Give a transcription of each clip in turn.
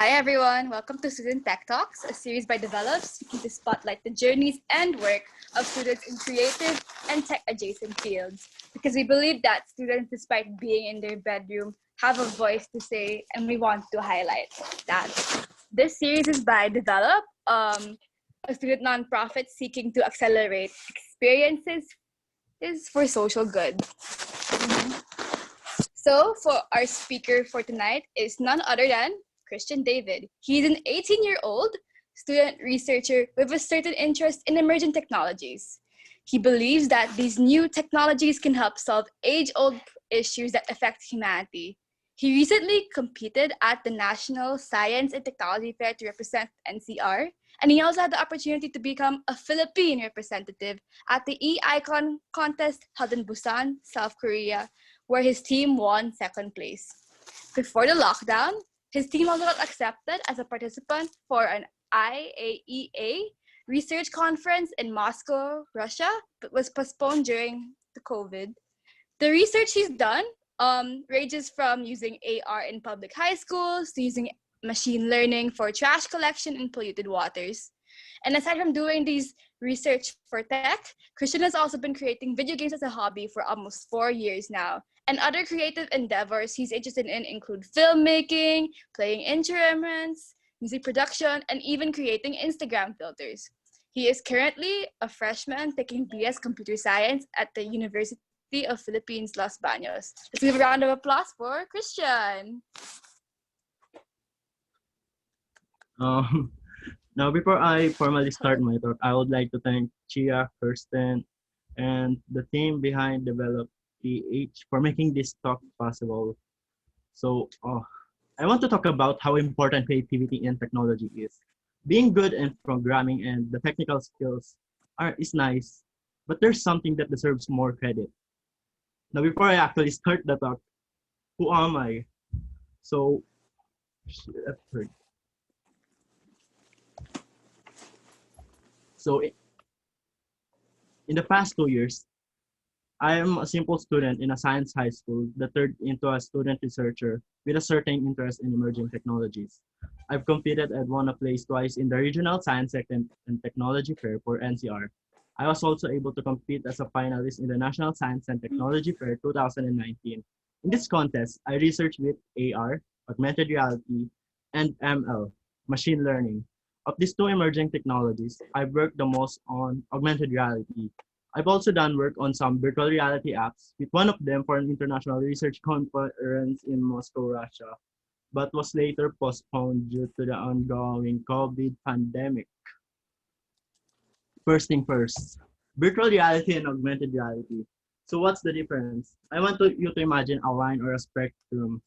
Hi everyone, welcome to Student Tech Talks, a series by Develops seeking to spotlight the journeys and work of students in creative and tech-adjacent fields. Because we believe that students, despite being in their bedroom, have a voice to say, and we want to highlight that. This series is by Develop, a student nonprofit seeking to accelerate experiences is for social good. So, for our speaker for tonight is none other than Kristian David. He's an 18-year-old student researcher with a certain interest in emerging technologies. He believes that these new technologies can help solve age-old issues that affect humanity. He recently competed at the National Science and Technology Fair to represent NCR, and he also had the opportunity to become a Philippine representative at the e-icon contest held in Busan, South Korea, where his team won second place. Before the lockdown, his team also got accepted as a participant for an IAEA Research Conference in Moscow, Russia, but was postponed during the COVID. The research he's done ranges from using AR in public high schools to using machine learning for trash collection in polluted waters. And aside from doing these research for tech, Kristian has also been creating video games as a hobby for almost 4 years now. And other creative endeavors he's interested in include filmmaking, playing instruments, music production, and even creating Instagram filters. He is currently a freshman taking BS Computer Science at the University of Philippines, Los Baños. Let's give a round of applause for Kristian. Now, before I formally start my talk, I would like to thank Chia, Kirsten, and the team behind Develop PH for making this talk possible. So, I want to talk about how important creativity in technology is. Being good in programming and the technical skills is nice, but there's something that deserves more credit. Now, before I actually start the talk, who am I? So, so in the past 2 years, I am a simple student in a science high school that turned into a student researcher with a certain interest in emerging technologies. I've competed and won a place twice in the Regional Science and Technology Fair for NCR. I was also able to compete as a finalist in the National Science and Technology Fair 2019. In this contest, I researched with AR, augmented reality, and ML, machine learning. Of these two emerging technologies, I've worked the most on augmented reality. I've also done work on some virtual reality apps, with one of them for an international research conference in Moscow, Russia, but was later postponed due to the ongoing COVID pandemic. First thing first, virtual reality and augmented reality. So what's the difference? I want you to imagine a line or a spectrum.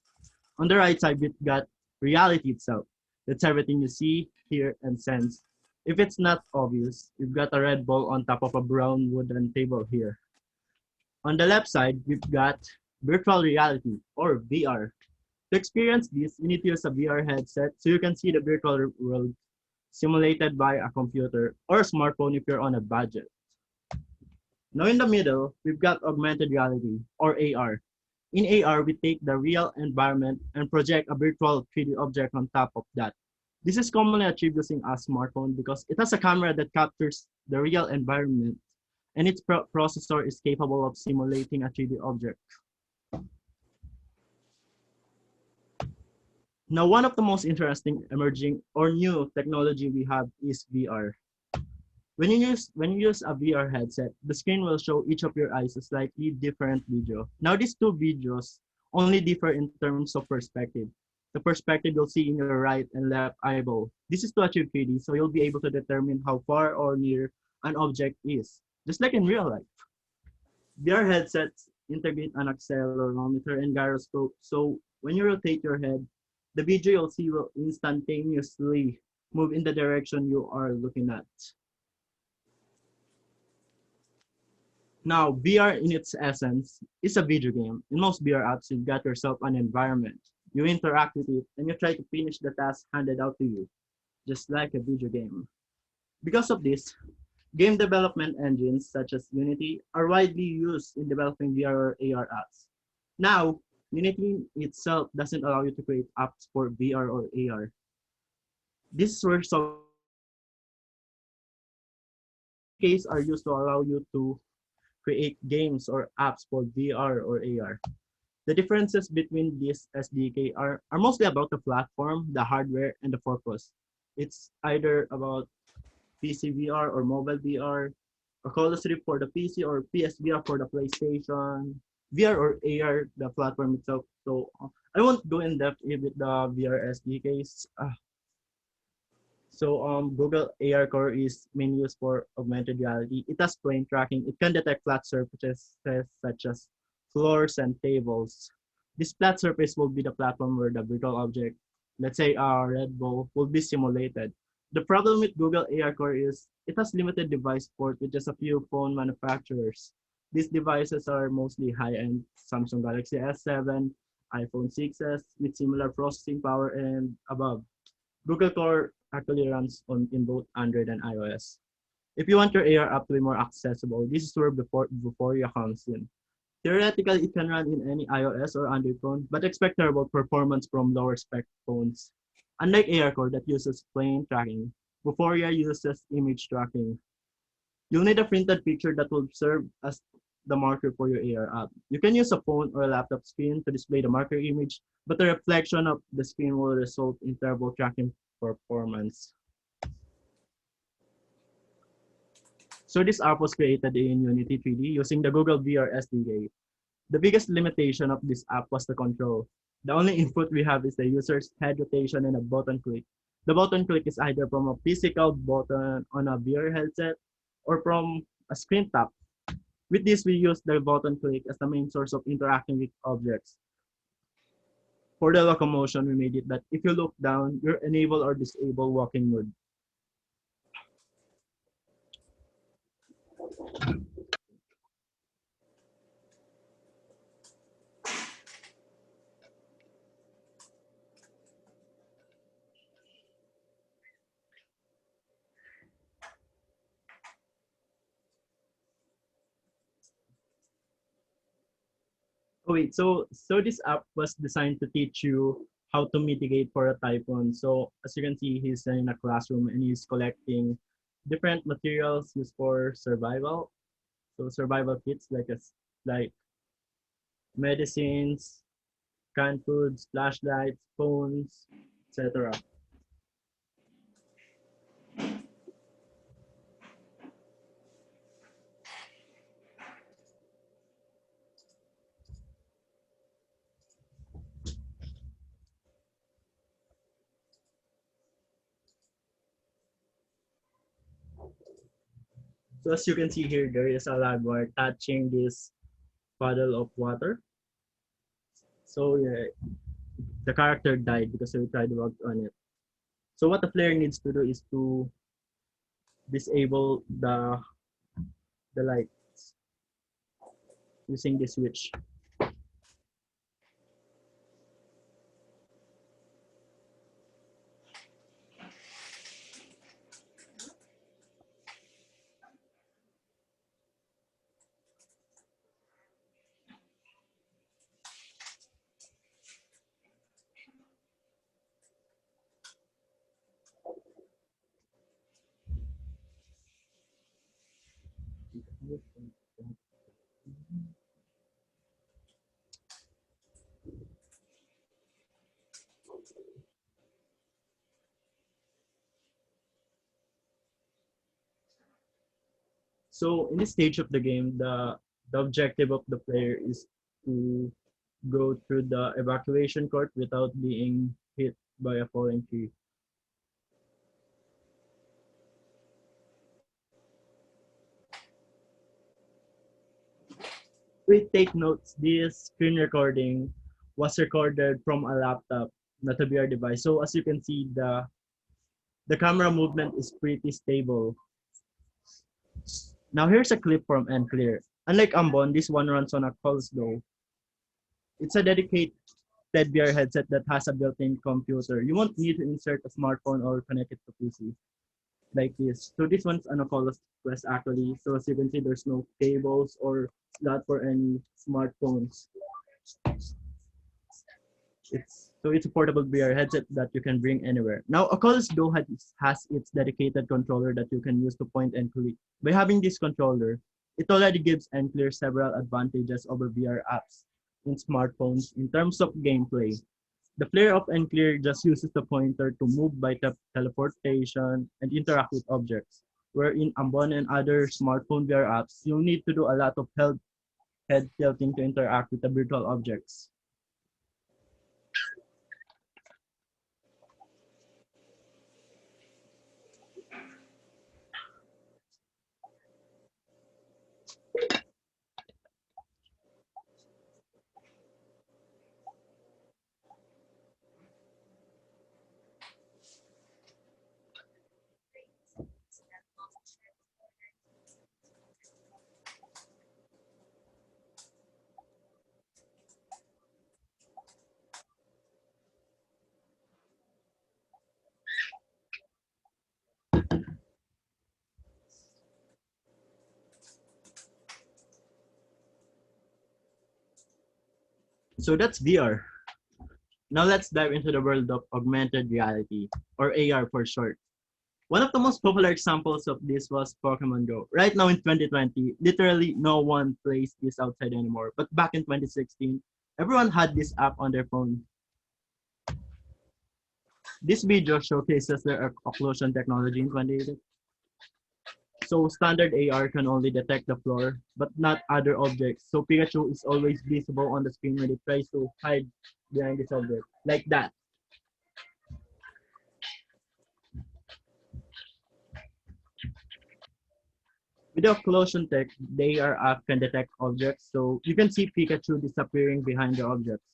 On the right side, we've got reality itself. That's everything you see, hear, and sense. If it's not obvious, you've got a red ball on top of a brown wooden table here. On the left side, we've got virtual reality, or VR. To experience this, you need to use a VR headset so you can see the virtual world simulated by a computer or a smartphone if you're on a budget. Now in the middle, we've got augmented reality, or AR. In AR, we take the real environment and project a virtual 3D object on top of that. This is commonly achieved using a smartphone because it has a camera that captures the real environment and its processor is capable of simulating a 3D object. Now, one of the most interesting emerging or new technology we have is VR. When you use a VR headset, the screen will show each of your eyes a slightly different video. Now, these two videos only differ in terms of perspective. The perspective you'll see in your right and left eyeball. This is to achieve 3D, so you'll be able to determine how far or near an object is, just like in real life. VR headsets integrate an accelerometer and gyroscope, so when you rotate your head, the video you'll see will instantaneously move in the direction you are looking at. Now, VR in its essence is a video game. In most VR apps, you've got yourself an environment. You interact with it, and you try to finish the task handed out to you, just like a video game. Because of this, game development engines such as Unity are widely used in developing VR or AR apps. Now, Unity itself doesn't allow you to create apps for VR or AR. This is where some SDKs are used to allow you to create games or apps for VR or AR. The differences between these SDK are mostly about the platform, the hardware, and the purpose. It's either about PC VR or mobile VR, Oculus Rift for the PC or PSVR for the PlayStation, VR or AR, the platform itself. So I won't go in depth with the VR SDKs. Google AR Core is mainly used for augmented reality. It has plane tracking. It can detect flat surfaces such as floors and tables. This flat surface will be the platform where the virtual object, let's say a Red Bull, will be simulated. The problem with Google AR Core is it has limited device support with just a few phone manufacturers. These devices are mostly high-end Samsung Galaxy S7, iPhone 6s with similar processing power and above. Google Core actually runs on in both Android and iOS. If you want your AR app to be more accessible, this is where Vuforia comes in. Theoretically, it can run in any iOS or Android phone, but expect terrible performance from lower spec phones. Unlike AR Core that uses plane tracking, Vuforia uses image tracking. You'll need a printed picture that will serve as the marker for your AR app. You can use a phone or a laptop screen to display the marker image, but the reflection of the screen will result in terrible tracking performance. So this app was created in Unity 3D using the Google VR SDK. The biggest limitation of this app was the control. The only input we have is the user's head rotation and a button click. The button click is either from a physical button on a VR headset or from a screen tap. With this, we use the button click as the main source of interacting with objects. For the locomotion, we made it that if you look down, you're enable or disable walking mode. Oh wait, so this app was designed to teach you how to mitigate for a typhoon. So as you can see, he's in a classroom and he's collecting different materials used for survival. So survival kits like medicines, canned foods, flashlights, phones, etc. So as you can see here, there is a lag bar touching this puddle of water. So yeah, the character died because we tried to work on it. So what the player needs to do is to disable the light using the switch. So in this stage of the game, the objective of the player is to go through the evacuation court without being hit by a falling tree. We take notes. This screen recording was recorded from a laptop, not a VR device. So as you can see, the camera movement is pretty stable. Now here's a clip from Unclear. Unlike Ambon, this one runs on a Pulse Go. It's a dedicated VR headset that has a built-in computer. You won't need to insert a smartphone or connect it to PC like this. So this one's an Oculus Quest actually. So as you can see, there's no cables or slot for any smartphones. It's So it's a portable VR headset that you can bring anywhere. Now, Oculus Go has its dedicated controller that you can use to point and click. By having this controller, it already gives Enclear several advantages over VR apps in smartphones in terms of gameplay. The player of Enclear just uses the pointer to move by teleportation and interact with objects, wherein Ambon and other smartphone VR apps, you'll need to do a lot of head tilting to interact with the virtual objects. So that's VR. Now let's dive into the world of augmented reality, or AR for short. One of the most popular examples of this was Pokemon Go. Right now in 2020, literally no one plays this outside anymore. But back in 2016, everyone had this app on their phone. This video showcases their occlusion technology in 2018. So standard AR can only detect the floor, but not other objects. So Pikachu is always visible on the screen when it tries to hide behind this object. Like that. With the occlusion tech, the AR app can detect objects, so you can see Pikachu disappearing behind the objects.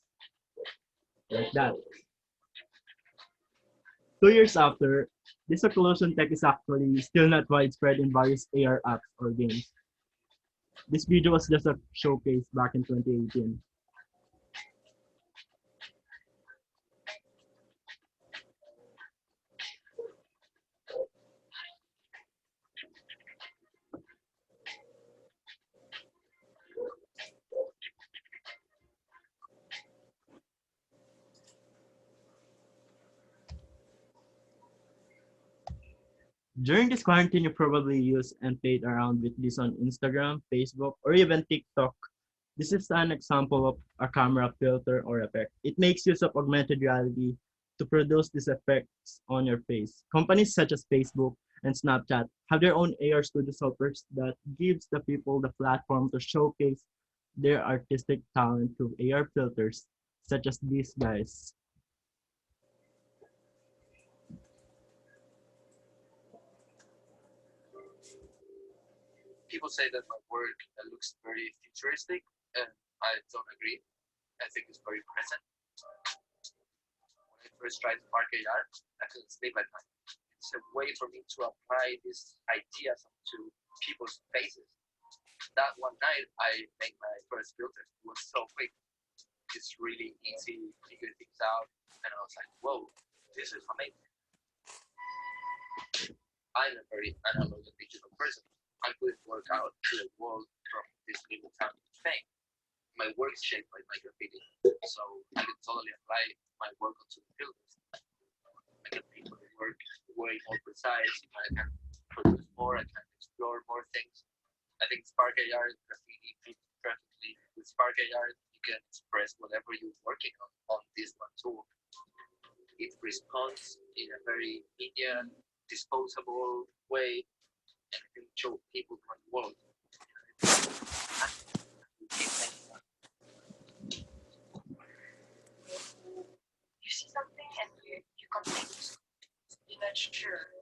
Like that. 2 years after, this occlusion tech is actually still not widespread in various AR apps or games. This video was just a showcase back in 2018. During this quarantine, you probably used and played around with this on Instagram, Facebook, or even TikTok. This is an example of a camera filter or effect. It makes use of augmented reality to produce these effects on your face. Companies such as Facebook and Snapchat have their own AR studio softwares that gives the people the platform to showcase their artistic talent through AR filters, such as these guys. People say that my work looks very futuristic, and I don't agree. I think it's very present. When I first tried Spark AR, I couldn't sleep at night. It's a way for me to apply these ideas to people's faces. That one night, I made my first filter. It was so quick. It's really easy to figure things out, and I was like, "Whoa, this is amazing." I'm a very analog and digital person. I couldn't work out to the world from this little town in Spain. My work is shaped by my graffiti, so I can totally apply my work onto the filters. I can make my work way more precise. I can produce more. I can explore more things. I think Spark AR graffiti fits perfectly. With Spark AR, you can express whatever you're working on this one tool. It responds in a very immediate, disposable way, and can show people around the world. You see something and you confuse. You're not sure.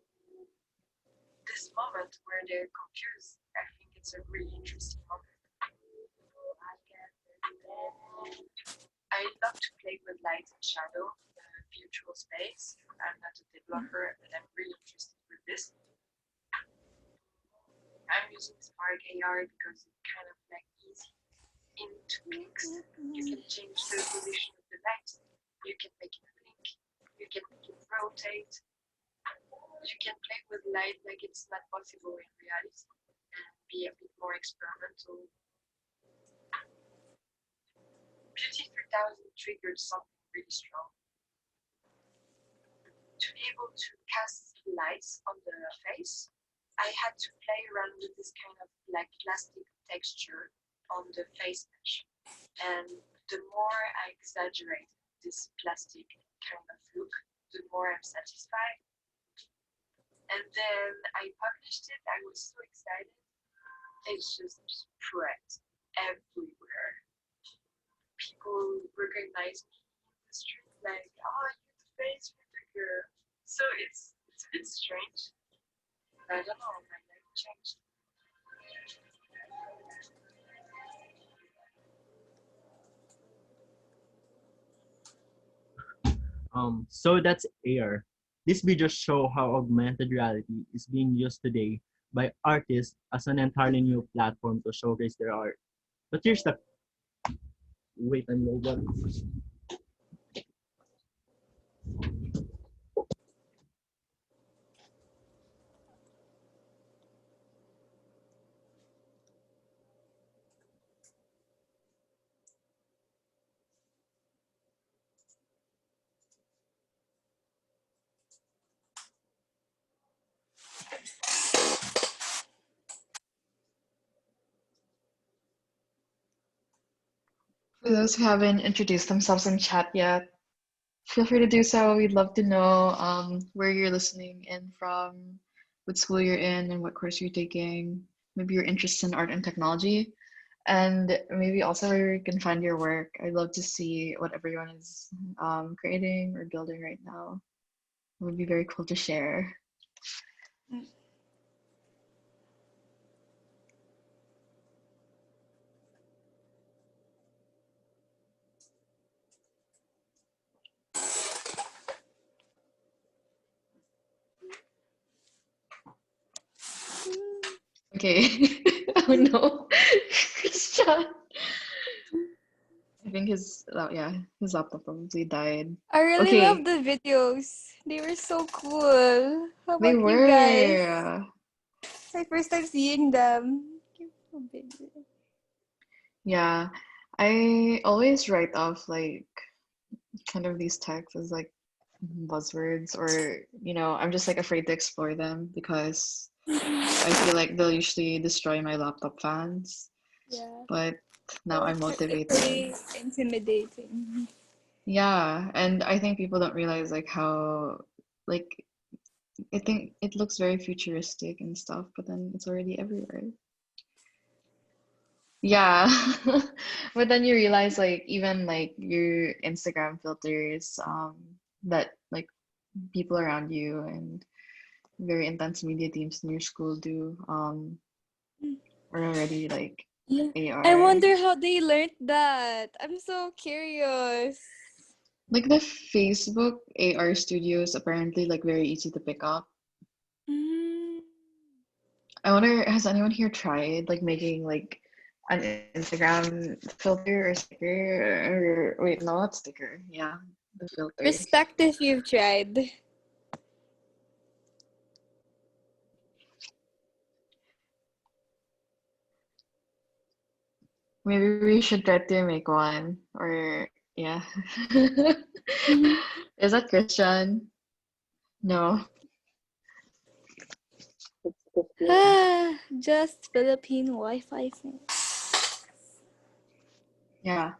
This moment where they're confused, I think it's a really interesting moment. I love to play with light and shadow in a virtual space. I'm not a developer, but I'm really interested with this. I'm using Spark AR because it's kind of like easy in tweaks. You can change the position of the light. You can make it blink. You can make it rotate. You can play with light like it's not possible in reality and be a bit more experimental. Beauty 3000 triggered something really strong. be able to cast lights on the face, I had to play around with this kind of like plastic texture on the face mesh. And the more I exaggerate this plastic kind of look, the more I'm satisfied. And then I published it. I was so excited. It just spread everywhere. People recognize me in the street, like, oh, you're the face with the girl. So it's a bit strange. I don't know, my life changed. So that's AR. These videos show how augmented reality is being used today by artists as an entirely new platform to showcase their art. But here's the wait and low one. For those who haven't introduced themselves in chat yet, feel free to do so. We'd love to know where you're listening in from, what school you're in, and what course you're taking. Maybe your interest in art and technology, and maybe also where you can find your work. I'd love to see what everyone is creating or building right now. It would be very cool to share. Okay. Oh no, Christian. I think his laptop probably died. I really Okay, love the videos. They were so cool. How they about you guys? were. It's my first time seeing them. Yeah, I always write off like kind of these texts as like buzzwords, or I'm just like afraid to explore them because I feel like they'll usually destroy my laptop fans. Yeah. But now I'm It's motivated. really intimidating. Yeah, and I think people don't realize like how like I think it looks very futuristic and stuff, but then it's already everywhere. Yeah. But then you realize like even like your Instagram filters that like people around you and very intense media teams in your school do are already like Yeah. I AR. wonder how they learned that. I'm so curious. Like the Facebook AR studio is apparently like very easy to pick up. Mm. I wonder, has anyone here tried like making like an Instagram filter or sticker, or wait, no, not sticker. Yeah, the filter. Respect if you've tried. Maybe we should try to make one, or yeah. Mhm. Is that Christian? No. Just Philippine Wi-Fi thing. Yeah.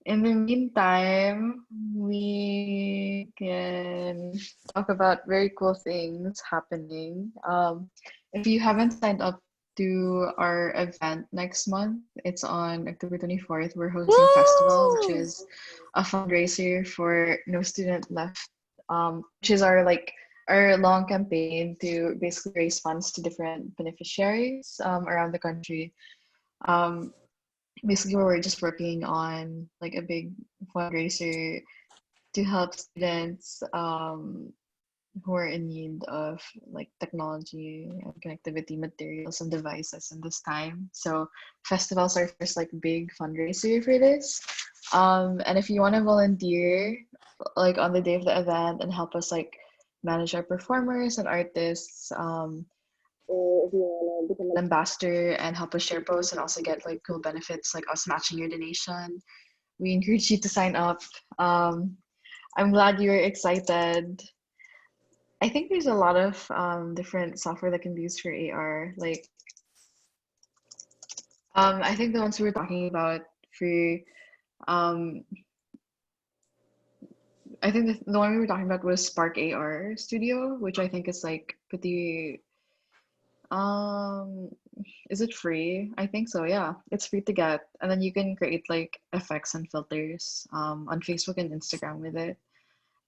In the meantime, we can talk about very cool things happening. If you haven't signed up to our event next month, it's on October 24th. We're hosting Festival, which Woo! is a fundraiser for No Student Left, which is our long campaign to basically raise funds to different beneficiaries around the country. Um, Basically we're just working on like a big fundraiser to help students who are in need of like technology and connectivity materials and devices in this time. So festivals are first like big fundraiser for this. And if you want to volunteer like on the day of the event and help us like manage our performers and artists, or if you want to become an ambassador and help us share posts and also get like cool benefits like us matching your donation, we encourage you to sign up. I'm glad you're excited. I think there's a lot of different software that can be used for AR. Like, I think the ones we were talking about for, um, I think the one we were talking about was Spark AR Studio, which I think is like pretty, um, is it free? I think so, yeah. It's free to get. And then you can create like effects and filters on Facebook and Instagram with it.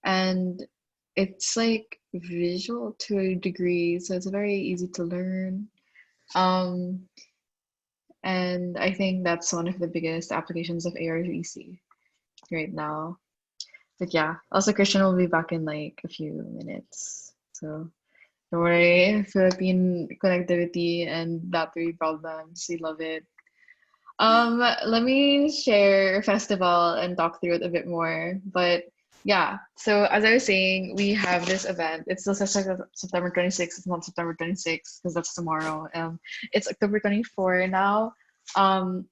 And it's like visual to a degree, so it's very easy to learn. Um, and I think that's one of the biggest applications of AR/VC right now. But yeah, also Christian will be back in like a few minutes. So don't worry, Philippine connectivity and battery problems, we love it. Let me share festival and talk through it a bit more. But yeah, so as I was saying, we have this event. It's still September 26th. It's not September 26th because that's tomorrow. It's October 24 now. Um,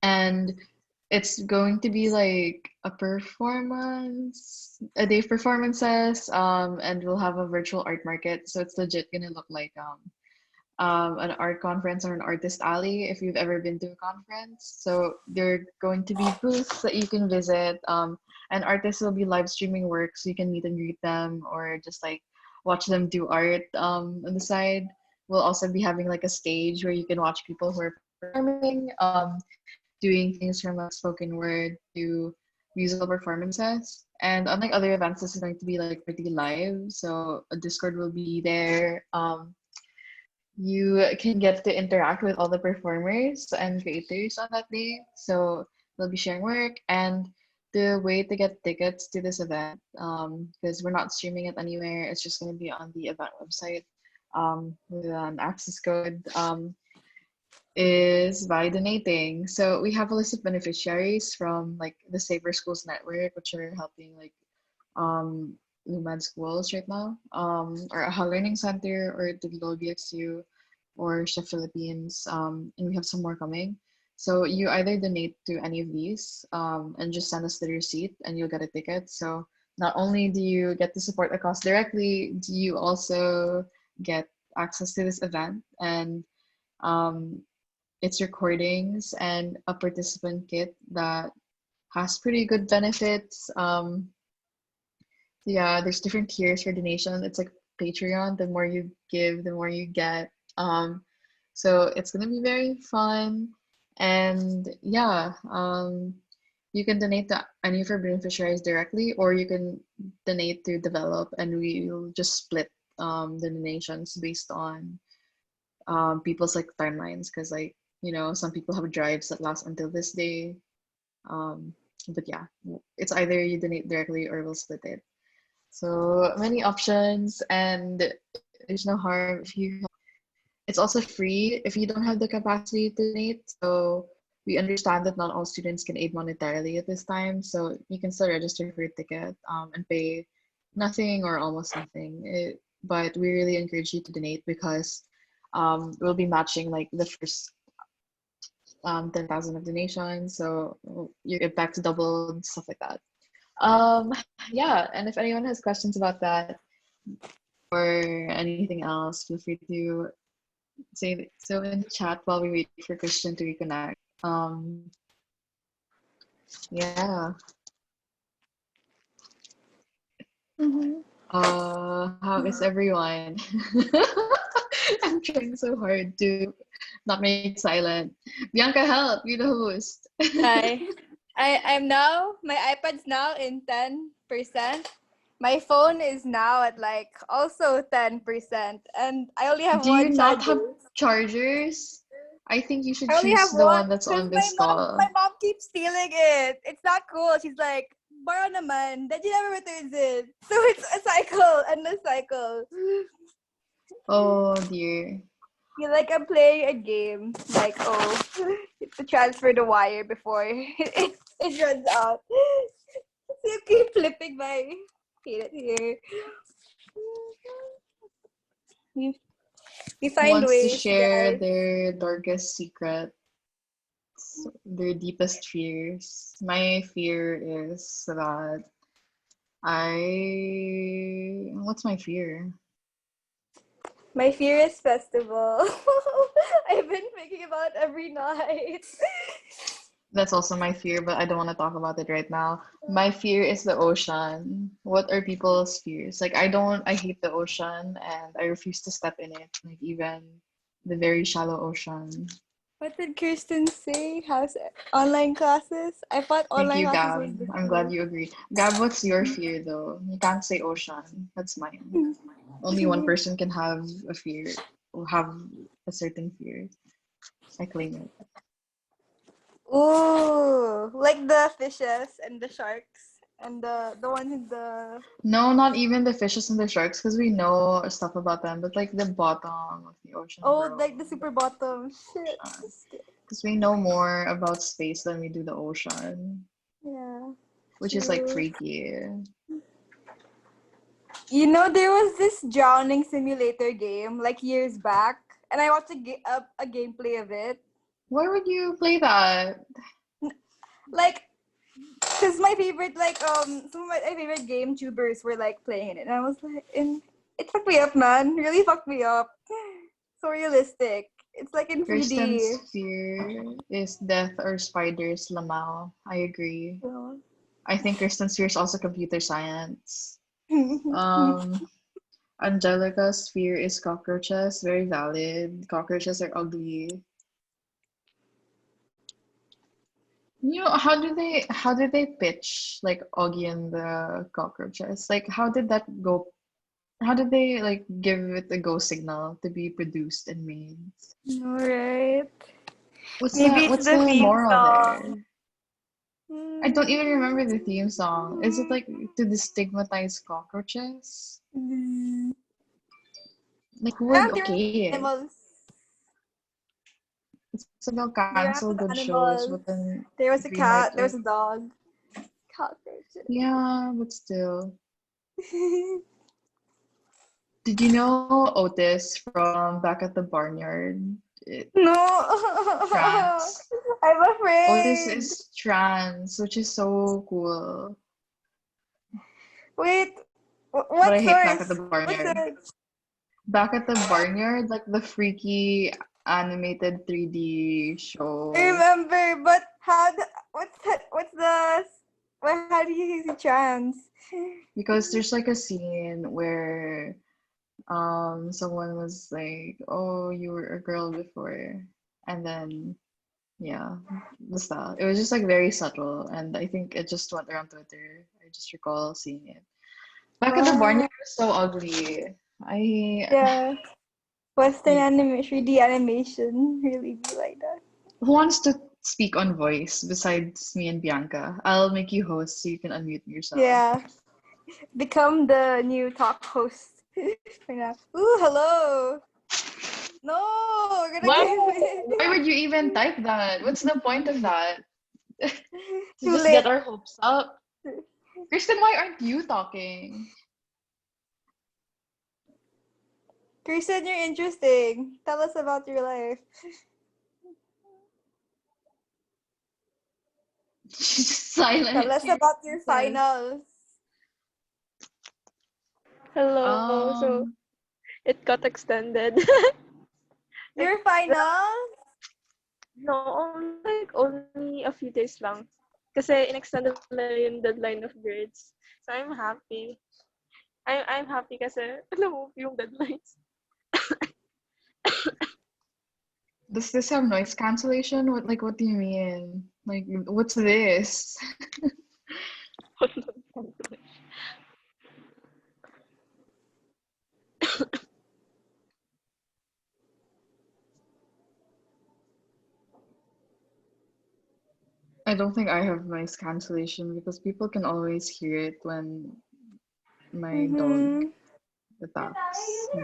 and it's going to be like a performance, a day of performances. And we'll have a virtual art market. So it's legit gonna look like an art conference or an artist alley if you've ever been to a conference. So there are going to be booths that you can visit, and artists will be live streaming work so you can meet and greet them or just like watch them do art on the side. We'll also be having like a stage where you can watch people who are performing, doing things from like spoken word to musical performances. And unlike other events, this is going to be like pretty live. So a Discord will be there. You can get to interact with all the performers and creators on that day. So they'll be sharing work. And the way to get tickets to this event, because we're not streaming it anywhere, it's just going to be on the event website with an access code, is by donating. So we have a list of beneficiaries from like the Safer Schools Network, which are helping like um, Lumad schools right now, or a Learning Center, or the Globe BXU, or Chef Philippines, and we have some more coming. So you either donate to any of these and just send us the receipt and you'll get a ticket. So not only do you get to support the cause directly, do you also get access to this event and um, its recordings and a participant kit that has pretty good benefits. Yeah, there's different tiers for donation. It's like Patreon. The more you give, the more you get. So it's gonna be very fun. And yeah, you can donate to any of our beneficiaries directly, or you can donate to develop, and we'll just split the donations based on people's like timelines. Because like some people have drives that last until this day. But yeah, it's either you donate directly or we'll split it. So many options, and there's no harm if you. It's also free if you don't have the capacity to donate. So we understand that not all students can aid monetarily at this time. So you can still register for your ticket and pay nothing or almost nothing. But we really encourage you to donate because we'll be matching like the first 10,000 of donations. So your impact's doubled, stuff like that. Um, yeah, and if anyone has questions about that or anything else, feel free to say so in the chat while we wait for Christian to reconnect. Yeah. How is everyone? I'm trying so hard to not make silent. Bianca, help! You're the host. Hi. My iPad's now in 10%. My phone is now at like also 10%. And I only have Do you one not have charger. chargers? I think you should I only choose have the one one that's because on my this mom my call. mom keeps stealing it. It's not cool. She's like, borrow naman. Then she never returns it. So it's a cycle and a cycle. Oh dear. Feel like I'm playing a game. Like, oh, to transfer the wire before it runs out. So you keep flipping my hate it here. We, we Who find wants to ways, share guys. their darkest secrets, their deepest fears? My fear is that What's my fear? My fear is festival. I've been thinking about it every night. That's also my fear, but I don't want to talk about it right now. My fear is the ocean. What are people's fears? Like, I hate the ocean and I refuse to step in it, like, even the very shallow ocean. What did Kirsten say? How's online classes? I thought Thank online you, classes Gab. was the I'm glad fear. you agree. Gab, what's your fear though? You can't say ocean. That's mine. Only one person can have a fear or have a certain fear. I claim it. Ooh, like the fishes and the sharks and the ones in the No, not even the fishes and the sharks, because we know stuff about them, but like the bottom of the ocean, like the bro. super bottom. Shit. Because we know more about space than we do the ocean, Yeah. which is like True. freaky. You know, there was this drowning simulator game like years back, and I watched a gameplay of it. Why would you play that? Like, cause my favorite some of my favorite game tubers were like playing it, and I was like, and it fucked me up, man. Really fucked me up. So realistic. It's like in 3D. Kristen's fear is death or spiders, lamau. I agree. I think Kristen's fear is also computer science. Angelica's fear is cockroaches. Very valid. Cockroaches are ugly. You know, how did they pitch like Augie and the cockroaches? Like how did that go? How did they like give it a go signal to be produced and made? All right. What's Maybe it's what's the the theme moral song. there? I don't even remember the theme song. Is it like to destigmatize cockroaches? Like who would They're okay it? animals. It's about They're cancel actual good shows, animals. but then There was a greenlight cat. There was it. a dog. Cockroaches. Yeah, but still. Did you know Otis from Back at the Barnyard? No. Trans. I'm Otis afraid. is trans, which is so cool. Wait. But What I hate Back source? at the What Barnyard. source? Back at the Barnyard, like the freaky animated 3D I show. remember, but what's that? How do you use a trans? Because there's like a scene where someone was like, "Oh, you were a girl before," and then yeah, the style. It was just like very subtle, and I think it just went around Twitter. I just recall seeing it. Back at the Barnyard was so ugly. I Yeah. Western you, anime, 3D animation really be like that. who wants to speak on voice besides me and Bianca? I'll make you host so you can unmute yourself. Yeah. Become the new talk host for now. Ooh, hello. No, we're gonna Why? give Why it. would you even type that? What's the point of that? To Too just get late. our hopes up? Kristen, why aren't you talking? Kirsten, you're interesting. Tell us about your life. She's just Tell silent. us about your Says, finals. Hello. So um, it got extended. like Your finals? like only a few days lang. Kasi inextended na yung deadline of grades. So I'm happy. I'm happy kasi alam mo yung deadlines. does this have noise cancellation? What do you mean? Like, what's this? I don't think I have noise cancellation because people can always hear it when my dog Mm-hmm. attacks me.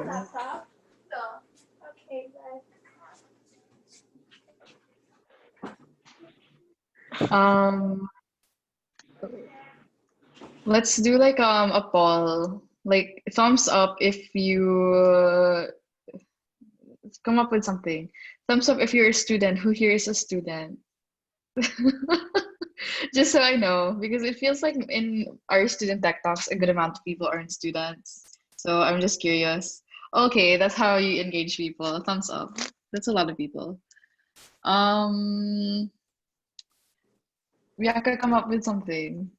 Okay, guys. Um, let's do like a poll, like thumbs up if you come up with something. Thumbs up if you're a student. Who here is a student? Just so I know, because it feels like in our student tech talks, a good amount of people aren't students. So I'm just curious. Okay, that's how you engage people. Thumbs up. That's a lot of people. Um, Bianca, come up with something.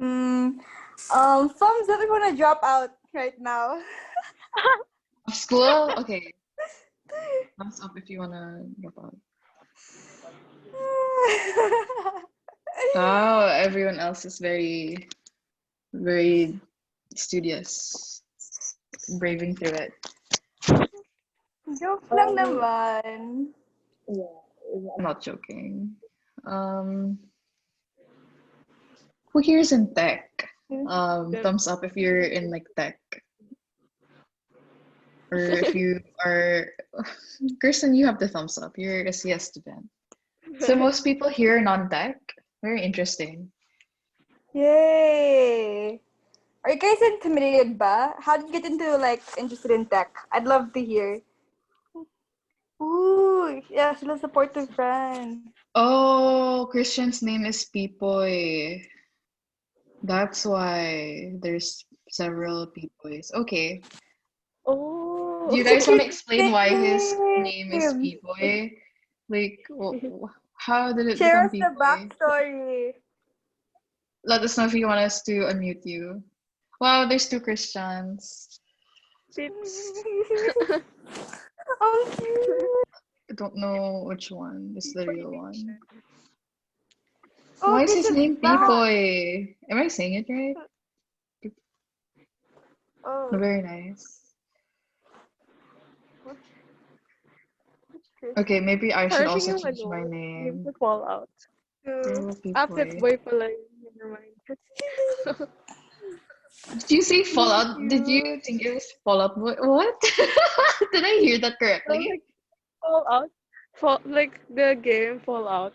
Mm, thumbs up if you wanna drop out right now. Of school? Okay. Thumbs up if you wanna drop out. Oh, everyone else is very, very studious, braving through it. Joke lang naman. Yeah, I'm not joking. Um, who here is in tech? Thumbs up if you're in like tech, or if you are. Kirsten, you have the thumbs up. You're a CS student. So most people here are non-tech. Very interesting. Yay! Are you guys intimidated ba? How did you get into interested in tech? I'd love to hear. Ooh, yeah, sila supportive friend. Oh, Christian's name is Pipoy. That's why there's several Pipoys. Okay. Oh. Do you It's a guys want to cute explain why his name is name. Pipoy? Like, how did it Share become us the Pipoy? backstory. Let us know if you want us to unmute you. Wow, there's two Christians. Tips. Oh, cute. I don't know which one is the real one. Oh, Why is his Christian's name back. Pipoy? Am I saying it right? Oh, Very nice. which Chris? Okay, maybe I should Parang also yung change my game name. sa Fallout. Oh, Pit Pipoy. boy pala yun. Never mind. Did you say Fallout? Did you Cute. think it was Fallout Boy? What? Did I hear that So correctly? like Fallout. Like the game Fallout.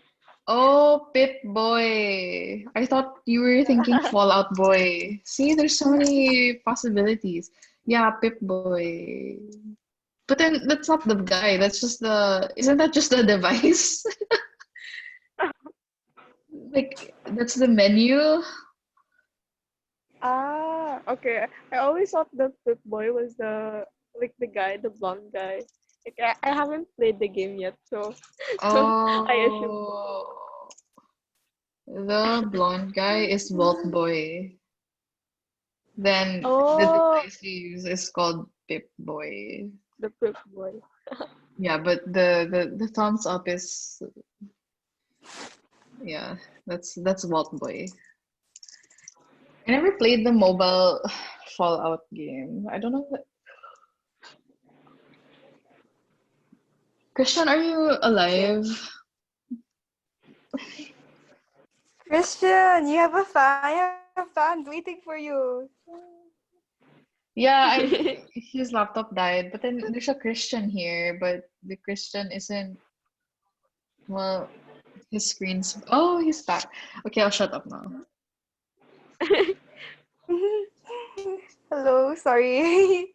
Oh, Pip Boy. I thought you were thinking Fallout Boy. See, there's so many possibilities. Yeah, Pip Boy. But then that's not the guy. That's just the. Isn't that just the device? Like, that's the menu. Ah, okay. I always thought the Pip boy was the guy, the blonde guy. Like I haven't played the game yet, so I assume. Oh, the blonde guy is Vault Boy. Then the Oh, device you use is called Pip Boy. the Pip boy. Yeah, but the thumbs up is, yeah, that's Vault Boy. I never played the mobile Fallout game. I don't know. Christian, are you alive? Christian, you have a fan. You have fans waiting for you. Yeah, his laptop died, but then there's a Christian here, but the Christian isn't, well, his screen's, oh, he's back. Okay, I'll shut up now. Hello, sorry.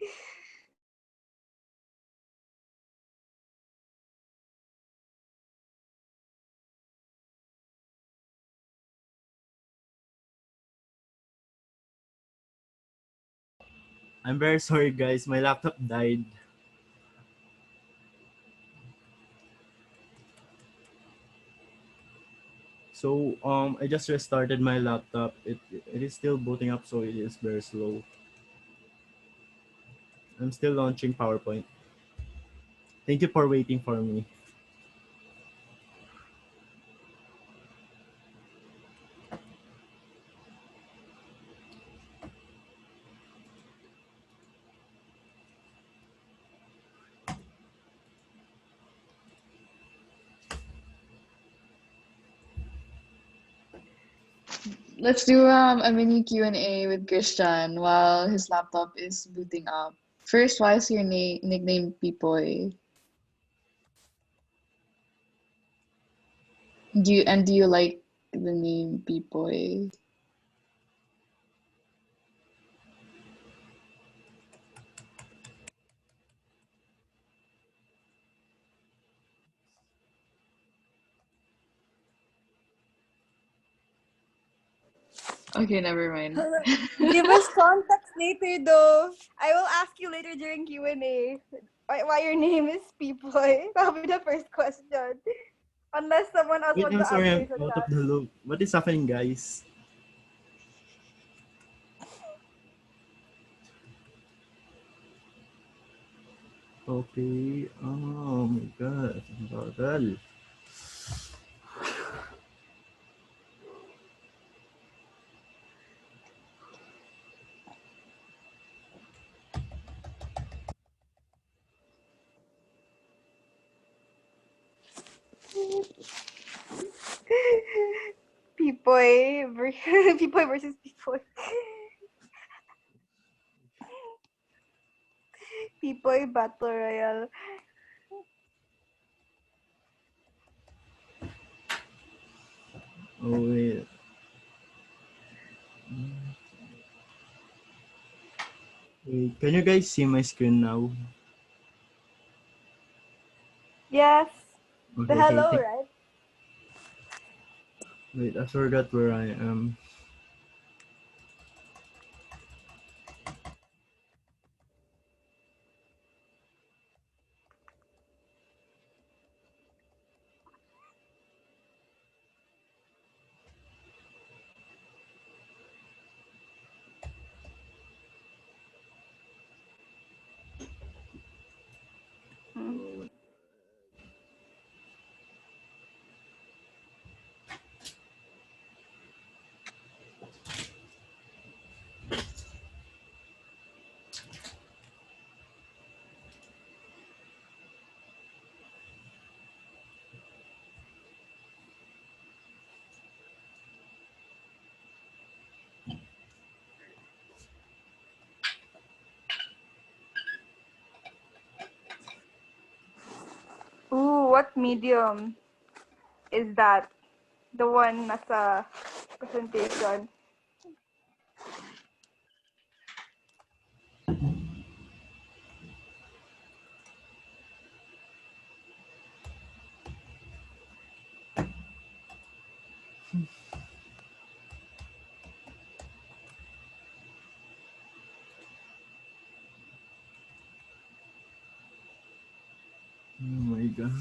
I'm very sorry, guys. My laptop died. So I just restarted my laptop. It is still booting up, so it is very slow. I'm still launching PowerPoint. Thank you for waiting for me. Let's do a mini Q&A with Christian while his laptop is booting up. First, why is your nickname Pipoy? Do you like the name Pipoy? Okay, never mind. Give us context later, though. I will ask you later during Q&A why your name is Pipoy. That'll be the first question. Unless someone else Wait, wants I'm to sorry, answer I'm on out of that. the loop. What is happening, guys? Okay. Oh my god. Ang bagal. Pipoy, Pipoy versus Pipoy. Pipoy Battle Royale. Oh wait. Wait, can you guys see my screen now? Yes. The Okay, okay. hello, right? Wait, I forgot where I am. Hmm. Ooh, what medium is that? The one nasa presentation. Oh my god.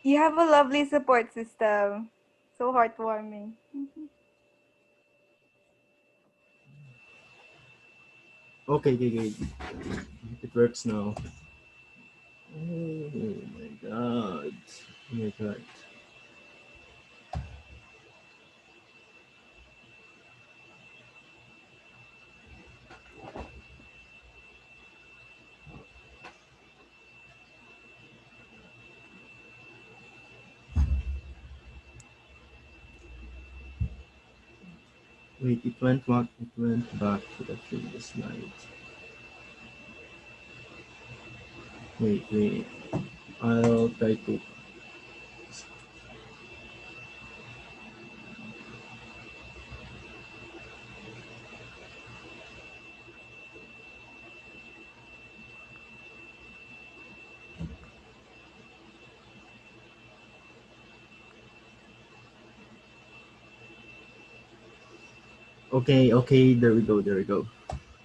You have a lovely support system. So heartwarming. Okay, okay, okay. It works now. Oh my god. Oh my god. Wait, it went back to the previous slide. Wait. I'll try to. Okay, there we go.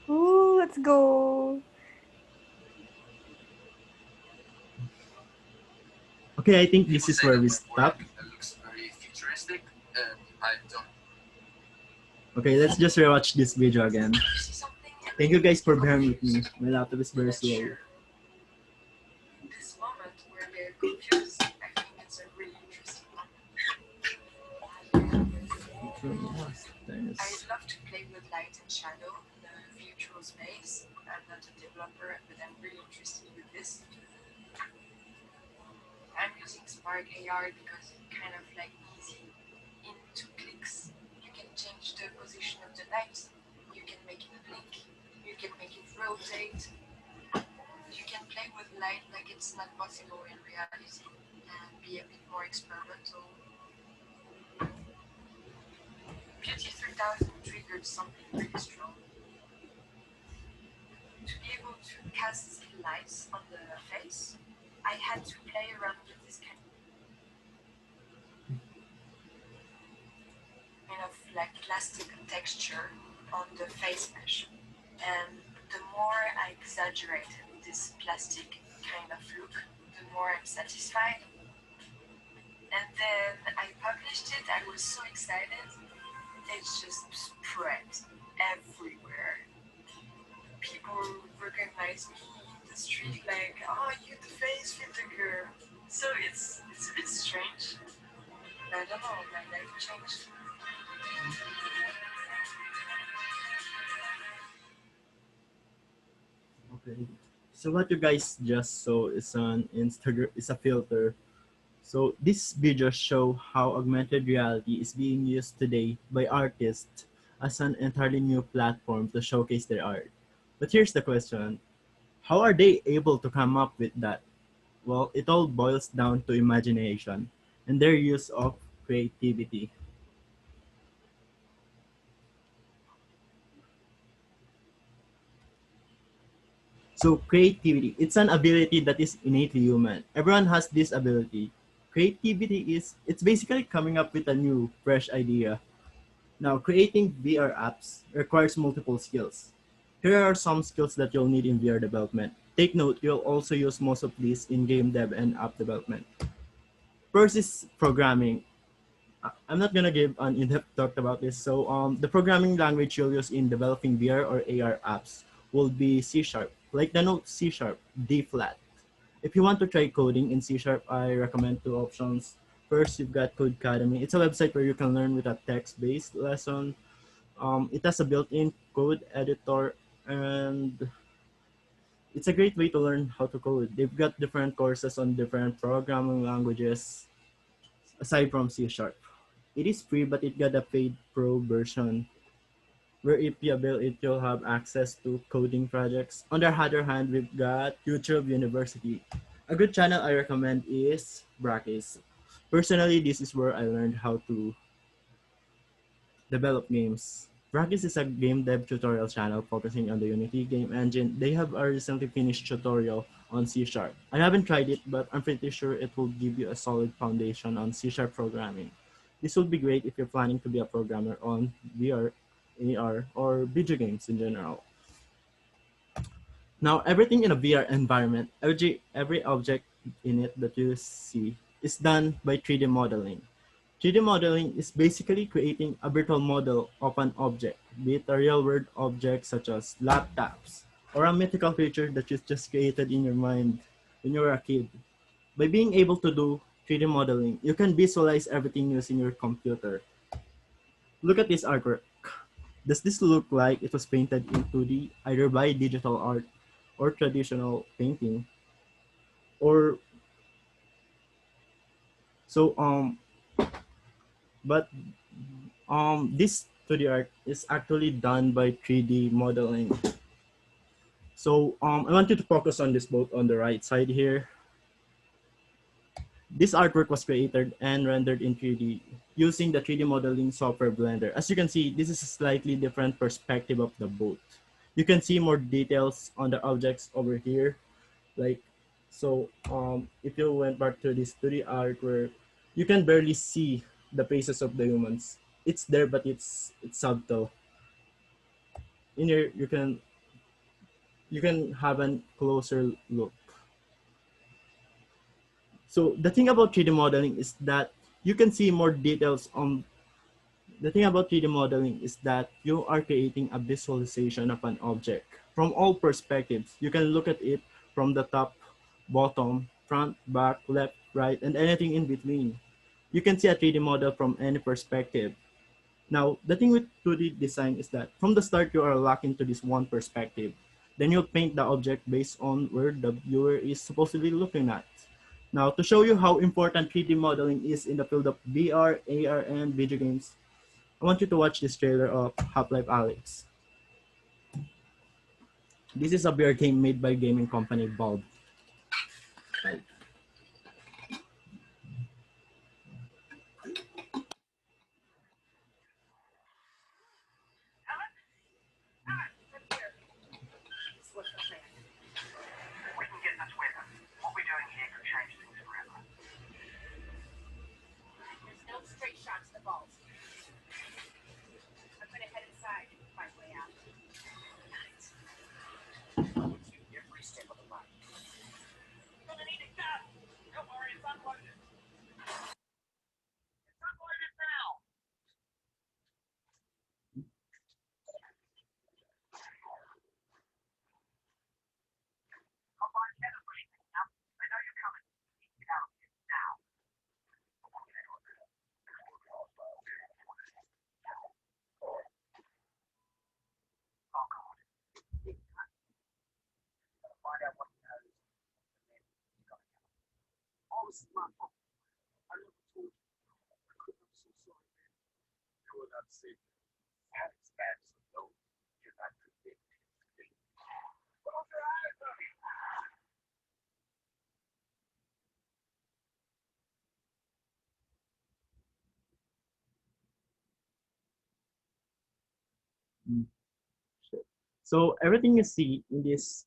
Ooh, let's go. Okay, I think this People is say where that we my work stop. looks very futuristic, and I don't. Okay, let's just rewatch this video again. You see something? Thank you guys for bearing with me. My laptop is very Not slow. sure. This moment where they're confused, I think it's a really interesting moment. I'd love to play with light and shadow in a virtual space. I'm not a developer, but I'm really interested with this. I'm using Spark AR because it's kind of like easy. In 2 clicks, you can change the position of the light. You can make it blink. You can make it rotate. You can play with light like it's not possible in reality and be a bit more experimental. 2000 triggered something really strong. To be able to cast lights on the face, I had to play around with this kind of like plastic texture on the face mesh. And the more I exaggerated this plastic kind of look, the more I'm satisfied. And then I published it. I was so excited. It just spread everywhere. People recognize me in the street like, oh, you the face filter girl. So it's a bit strange. But I don't know, my life changed. Okay. So what you guys just saw is an Instagram is a filter. So these videos show how augmented reality is being used today by artists as an entirely new platform to showcase their art. But here's the question. How are they able to come up with that? Well, it all boils down to imagination and their use of creativity. So creativity, it's an ability that is innately human. Everyone has this ability. Creativity is it's basically coming up with a new, fresh idea. Now, creating VR apps requires multiple skills. Here are some skills that you'll need in VR development. Take note, you'll also use most of these in game dev and app development. First is programming. I'm not gonna give an in-depth talk about this. So the programming language you'll use in developing VR or AR apps will be C sharp, like the note C sharp, D flat. If you want to try coding in C sharp, I recommend two options. First, you've got Codecademy. It's a website where you can learn with a text-based lesson. It has a built-in code editor, and it's a great way to learn how to code. They've got different courses on different programming languages aside from C sharp. It is free, but it got a paid pro version where if you build it, you'll have access to coding projects. On the other hand, we've got YouTube University. A good channel I recommend is Brackets. Personally, this is where I learned how to develop games. Brackets is a game dev tutorial channel focusing on the Unity game engine. They have a recently finished tutorial on C Sharp. I haven't tried it, but I'm pretty sure it will give you a solid foundation on C Sharp programming. This will be great if you're planning to be a programmer on VR, AR, or video games in general. Now, everything in a VR environment, every object in it that you see is done by 3D modeling. 3D modeling is basically creating a virtual model of an object, be it a real-world object such as laptops, or a mythical creature that you just created in your mind when you were a kid. By being able to do 3D modeling, you can visualize everything using your computer. Look at this artwork. Does this look like it was painted in 2D, either by digital art or traditional painting? Or so but this 2D art is actually done by 3D modeling. So I want you to focus on this both on the right side here. This artwork was created and rendered in 3D using the 3D modeling software Blender. As you can see, this is a slightly different perspective of the boat. You can see more details on the objects over here. Like, so if you went back to this 2D artwork, you can barely see the faces of the humans. It's there, but it's subtle. In here, you can have a closer look. So the thing about 3D modeling is that you can see more details on the thing about 3D modeling is that you are creating a visualization of an object from all perspectives. You can look at it from the top, bottom, front, back, left, right, and anything in between. You can see a 3D model from any perspective. Now, the thing with 2D design is that from the start, you are locked into this one perspective. Then you'll paint the object based on where the viewer is supposedly looking at. Now, to show you how important 3D modeling is in the field of VR, AR, and video games, I want you to watch this trailer of Half-Life Alyx. This is a VR game made by gaming company Valve. see that is bad. So no, you're not creating anything. Mm, shit. So everything you see in this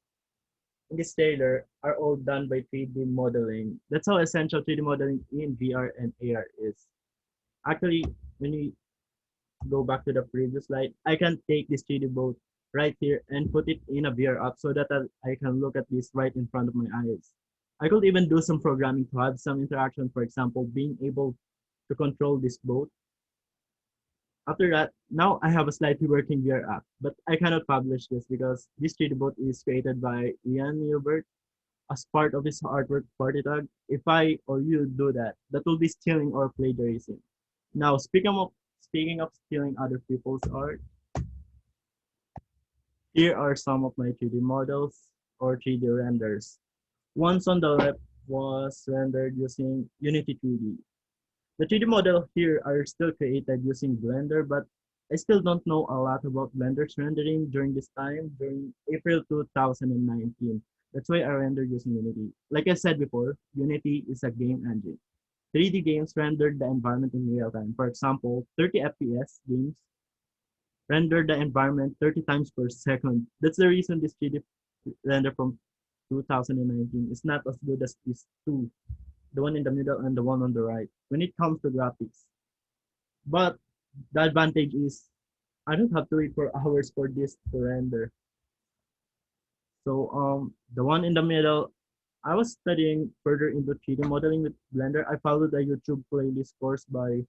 trailer are all done by 3D modeling. That's how essential 3D modeling in VR and AR is. Actually, when we go back to the previous slide, I can take this 3D boat right here and put it in a VR app so that I can look at this right in front of my eyes. I could even do some programming to have some interaction, for example, being able to control this boat. After that, now I have a slightly working VR app, but I cannot publish this because this 3D boat is created by Ian Newbert as part of his artwork party tag. If I or you do that, that will be stealing or plagiarism. Now, speaking of stealing other people's art, here are some of my 3D models or 3D renders. One's on the left was rendered using Unity 3D. The 3D model here are still created using Blender, but I still don't know a lot about Blender's rendering during this time, during April 2019. That's why I render using Unity. Like I said before, Unity is a game engine. 3D games render the environment in real time. For example, 30 FPS games render the environment 30 times per second. That's the reason this 3D render from 2019 is not as good as these two, the one in the middle and the one on the right, when it comes to graphics. But the advantage is I don't have to wait for hours for this to render. So the one in the middle, I was studying further into 3D modeling with Blender. I followed a YouTube playlist course by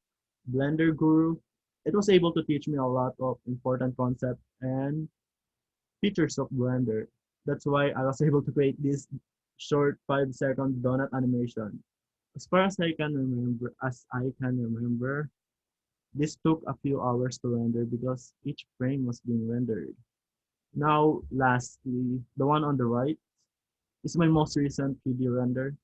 Blender Guru. It was able to teach me a lot of important concepts and features of Blender. That's why I was able to create this short 5-second donut animation. As I can remember, this took a few hours to render because each frame was being rendered. Now, lastly, the one on the right is my most recent 3D render.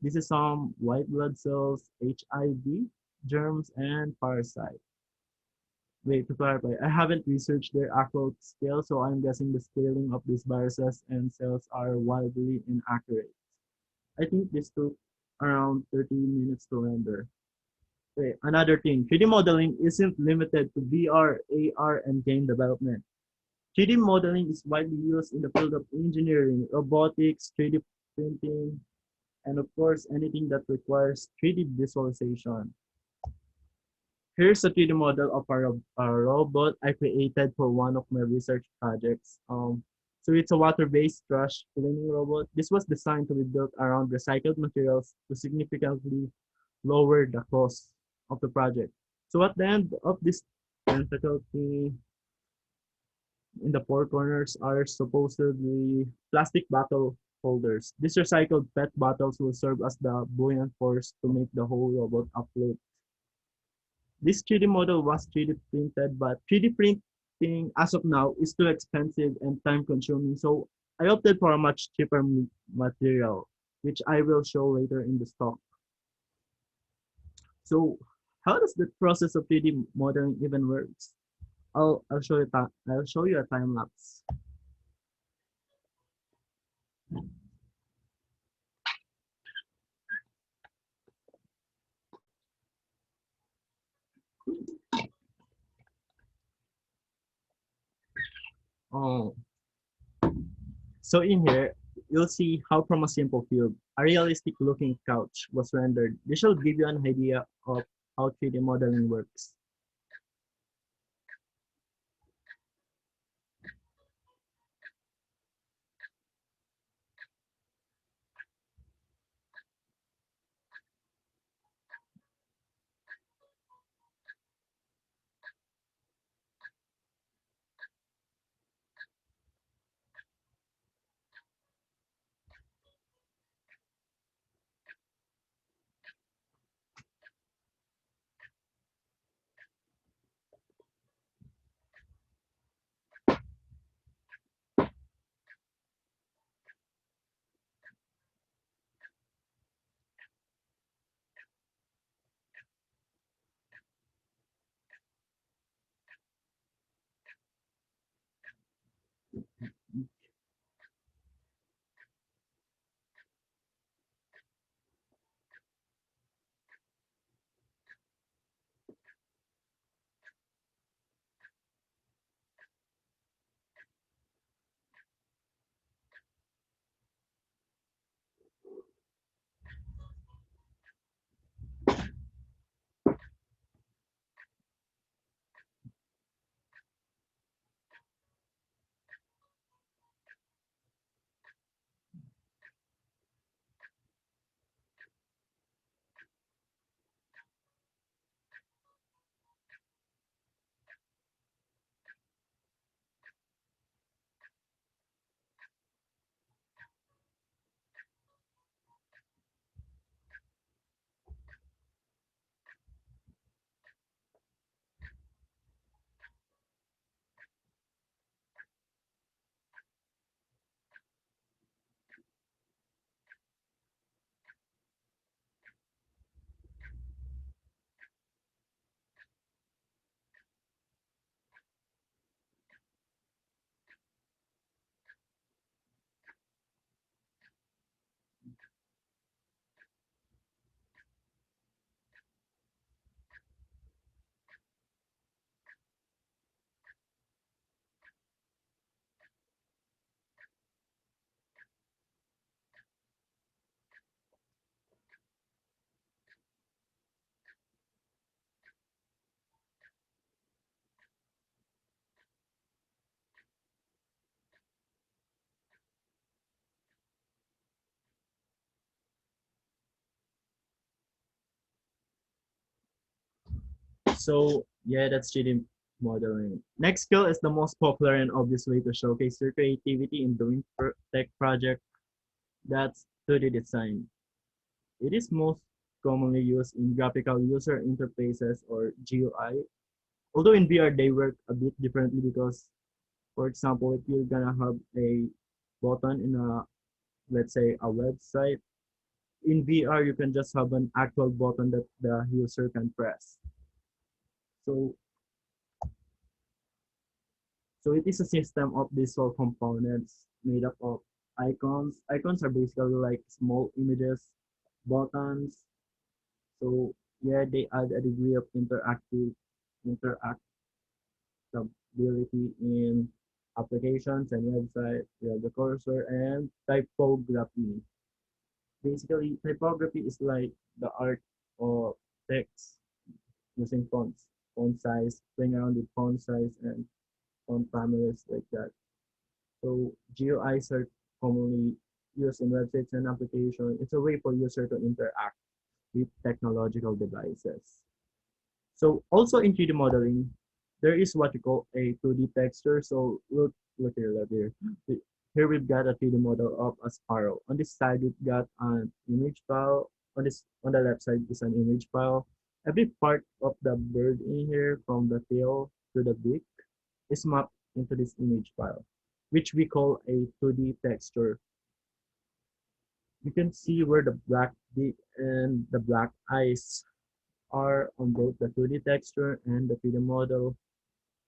This is some white blood cells, HIV, germs, and parasite. Wait, to clarify, I haven't researched their actual scale, so I'm guessing the scaling of these viruses and cells are wildly inaccurate. I think this took around 30 minutes to render. Okay, another thing, 3D modeling isn't limited to VR, AR, and game development. 3D modeling is widely used in the field of engineering, robotics, 3D printing, and of course, anything that requires 3D visualization. Here's a 3D model of a robot I created for one of my research projects. So it's a water-based trash cleaning robot. This was designed to be built around recycled materials to significantly lower the cost of the project. So at the end of this tentacle thingy, in the four corners are supposedly plastic bottle holders. These recycled PET bottles will serve as the buoyant force to make the whole robot afloat. This 3D model was 3D printed, but 3D printing as of now is too expensive and time consuming, so I opted for a much cheaper material, which I will show later in the talk. So how does the process of 3D modeling even works? I'll show you a time lapse. Oh, so in here, you'll see how from a simple cube, a realistic looking couch was rendered. This will give you an idea of how 3D modeling works. So yeah, that's 3D modeling. Next skill is the most popular and obvious way to showcase your creativity in doing tech project. That's 2D design. It is most commonly used in graphical user interfaces or GUI. Although in VR they work a bit differently because, for example, if you're gonna have a button in a, let's say, a website, in VR you can just have an actual button that the user can press. So So it is a system of visual components made up of icons. Icons are basically like small images, buttons. So yeah, they add a degree of interactability in applications and websites. We have the cursor and typography. Basically, typography is like the art of text using fonts, font size, playing around with font size and font families like that. So GUIs are commonly used in websites and applications. It's a way for user to interact with technological devices. So also in 3D modeling, there is what you call a 2D texture. So look here. Here we've got a 3D model of a sparrow. On this side, we've got an image file. On the left side is an image file. Every part of the bird in here, from the tail to the beak, is mapped into this image file, which we call a 2D texture. You can see where the black beak and the black eyes are on both the 2D texture and the 3D model.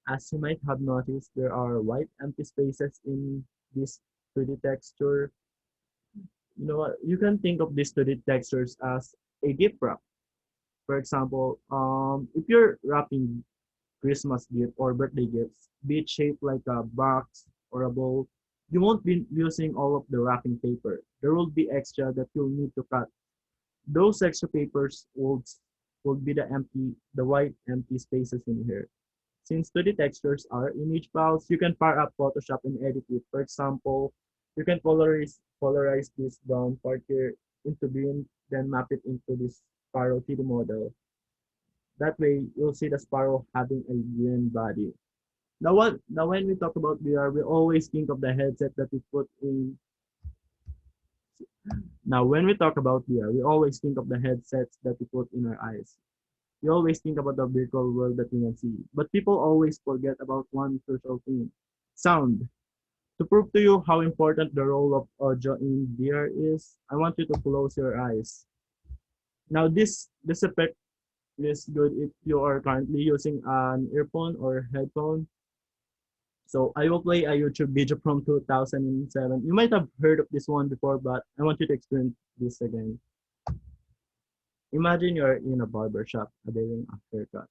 As you might have noticed, there are white empty spaces in this 2D texture. You know what? You can think of these 2D textures as a gift wrap. For example, if you're wrapping Christmas gift or birthday gifts, be it shaped like a box or a bowl, you won't be using all of the wrapping paper. There will be extra that you'll need to cut. Those extra papers will be the white empty spaces in here. Since 2D textures are image files, you can fire up Photoshop and edit it. For example, you can polarize this brown part here into green, then map it into this sparrow 3D model. That way, you'll see the sparrow having a green body. Now when we talk about VR, we always think of the headset that we put in. Now when we talk about VR, we always think of the headsets that we put in our eyes. We always think about the virtual world that we can see. But people always forget about one crucial thing: sound. To prove to you how important the role of audio in VR is, I want you to close your eyes. Now this effect is good if you are currently using an earphone or headphone. So I will play a YouTube video from 2007. You might have heard of this one before, but I want you to experience this again. Imagine you're in a barber shop doing a haircut.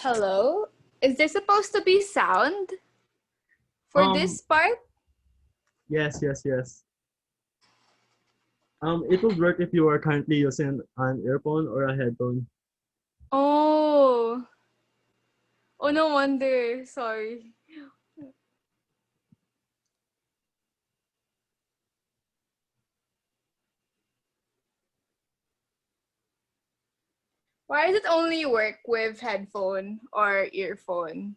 Hello? Is there supposed to be sound for this part? Yes. It would work if you are currently using an earphone or a headphone. Oh. Oh, no wonder. Sorry. Why does it only work with headphone or earphone?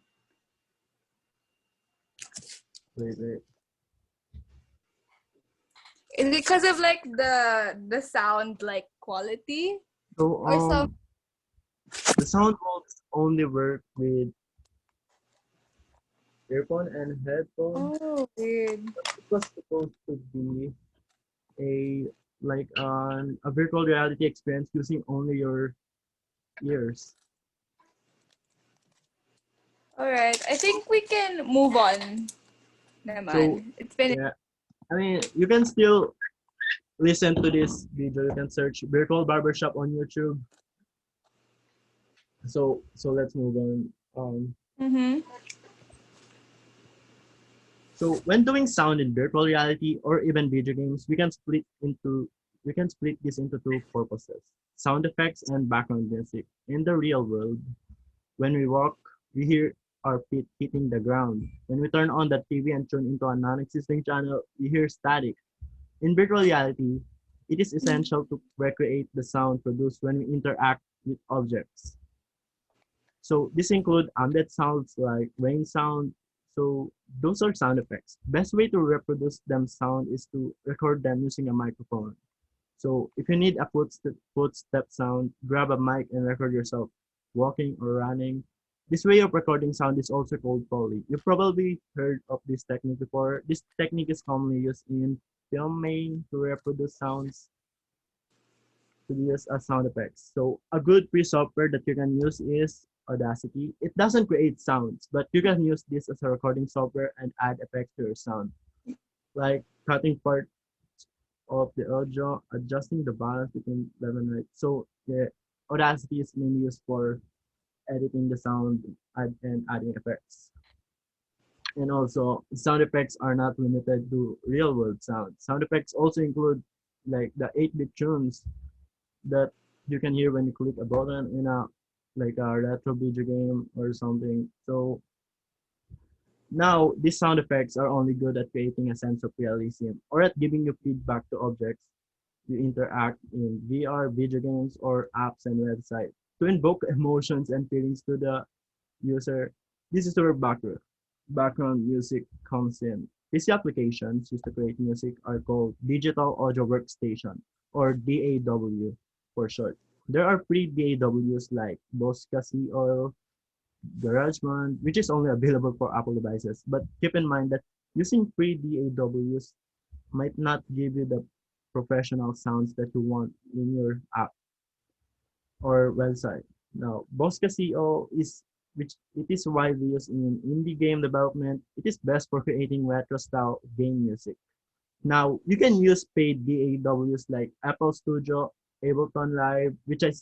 Wait. Is it because of like the sound like quality So or some? the sound will only work with earphone and headphone. Oh, weird. It was supposed to be a a virtual reality experience using only your ears. All right. I think we can move on. So Naman. It's been yeah, I mean you can still listen to this video. You can search virtual barbershop on YouTube. So let's move on. mm-hmm. So when doing sound in virtual reality or even video games, we can split this into two purposes: sound effects and background music. In the real world, when we walk, we hear our feet hitting the ground. When we turn on the TV and tune into a non-existing channel, we hear static. In virtual reality, it is essential to recreate the sound produced when we interact with objects. So this include ambient sounds like rain sound. So those are sound effects. Best way to reproduce them sound is to record them using a microphone. So if you need a footstep sound, grab a mic and record yourself walking or running. This way of recording sound is also called Foley. You probably heard of this technique before. This technique is commonly used in filmmaking to reproduce sounds to be used as sound effects. So a good free software that you can use is Audacity. It doesn't create sounds, but you can use this as a recording software and add effects to your sound, like cutting parts of the audio, adjusting the balance between left and right. So the Audacity is mainly used for editing the sound and adding effects. And also, sound effects are not limited to real world sound. Sound effects also include like the 8-bit tunes that you can hear when you click a button in a retro video game or something. So now these sound effects are only good at creating a sense of realism or at giving you feedback to objects you interact in VR, video games, or apps and websites. To invoke emotions and feelings to the user, this is where background music comes in. These applications used to create music are called Digital Audio Workstation, or DAW for short. There are free DAWs like Bosca CO, GarageBand, which is only available for Apple devices. But keep in mind that using free DAWs might not give you the professional sounds that you want in your app or website. Now, Bosca CO is which it is widely used in indie game development. It is best for creating retro style game music. Now, you can use paid DAWs like Apple Studio, Ableton Live, which I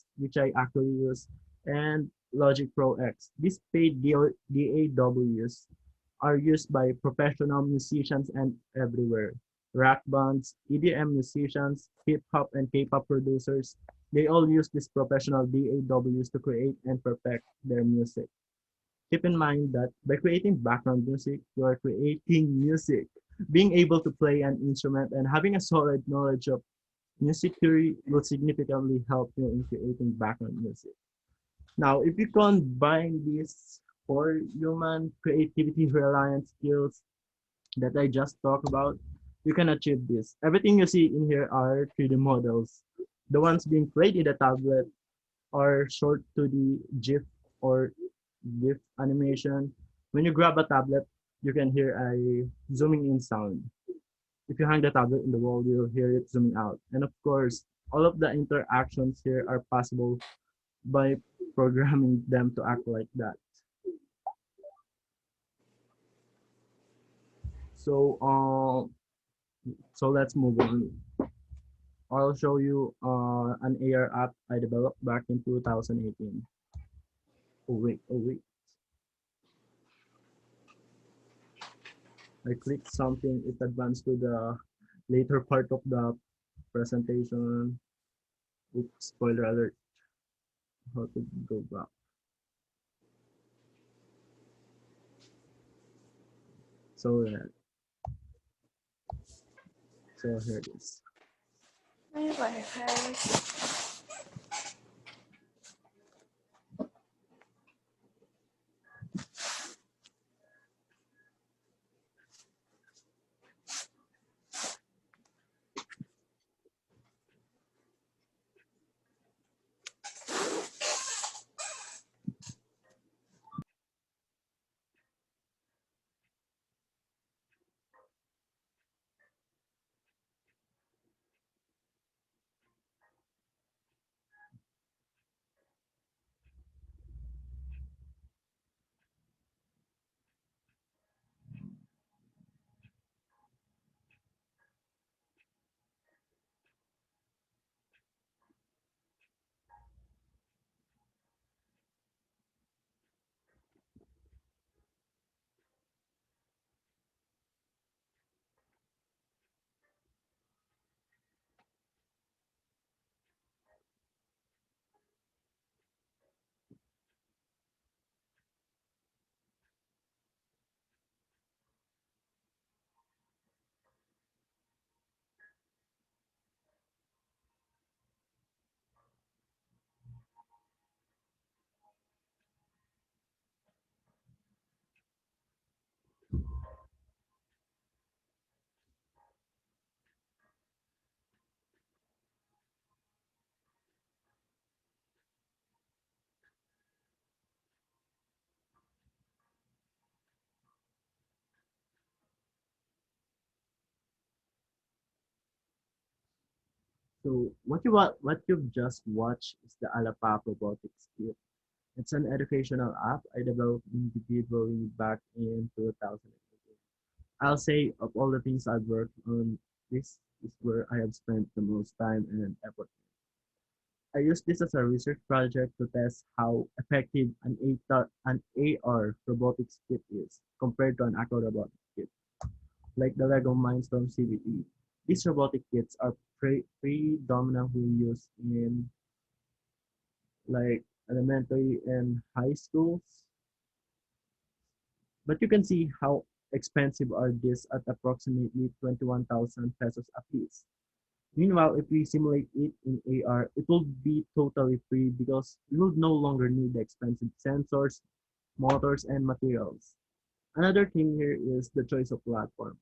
actually use, and Logic Pro X. These paid DAWs are used by professional musicians and everywhere. Rock bands, EDM musicians, hip hop and K-pop producers, they all use these professional DAWs to create and perfect their music. Keep in mind that by creating background music, you are creating music. Being able to play an instrument and having a solid knowledge of music theory will significantly help you in creating background music. Now, if you combine these four human creativity reliant skills that I just talked about, you can achieve this. Everything you see in here are 3D models. The ones being played in the tablet are short to the GIF or GIF animation. When you grab a tablet, you can hear a zooming in sound. If you hang the tablet in the wall, you'll hear it zooming out. And of course, all of the interactions here are possible by programming them to act like that. So, so let's move on. I'll show you an AR app I developed back in 2018. Oh wait. I clicked something, it advanced to the later part of the presentation. Oops, spoiler alert. How to go back. So yeah, so here it is. May Wi-Fi. So what you've just watched is the Alapap robotics kit. It's an educational app I developed individually back in 2018. I'll say of all the things I've worked on, this is where I have spent the most time and effort. I used this as a research project to test how effective an AR robotics kit is compared to an actual robotic kit, like the Lego Mindstorm CBE. These robotic kits are predominantly used in like elementary and high schools, but you can see how expensive are these at approximately 21,000 pesos a piece. Meanwhile, if we simulate it in AR, it will be totally free because we will no longer need the expensive sensors, motors, and materials. Another thing here is the choice of platform.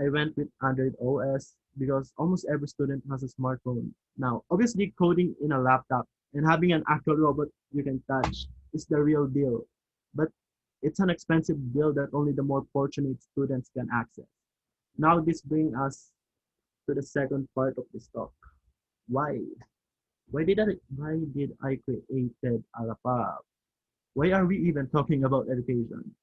I went with Android OS because almost every student has a smartphone. Now, obviously, coding in a laptop and having an actual robot you can touch is the real deal. But it's an expensive deal that only the more fortunate students can access. Now, this brings us to the second part of this talk. Why? Why did I created Alapab? Why are we even talking about education?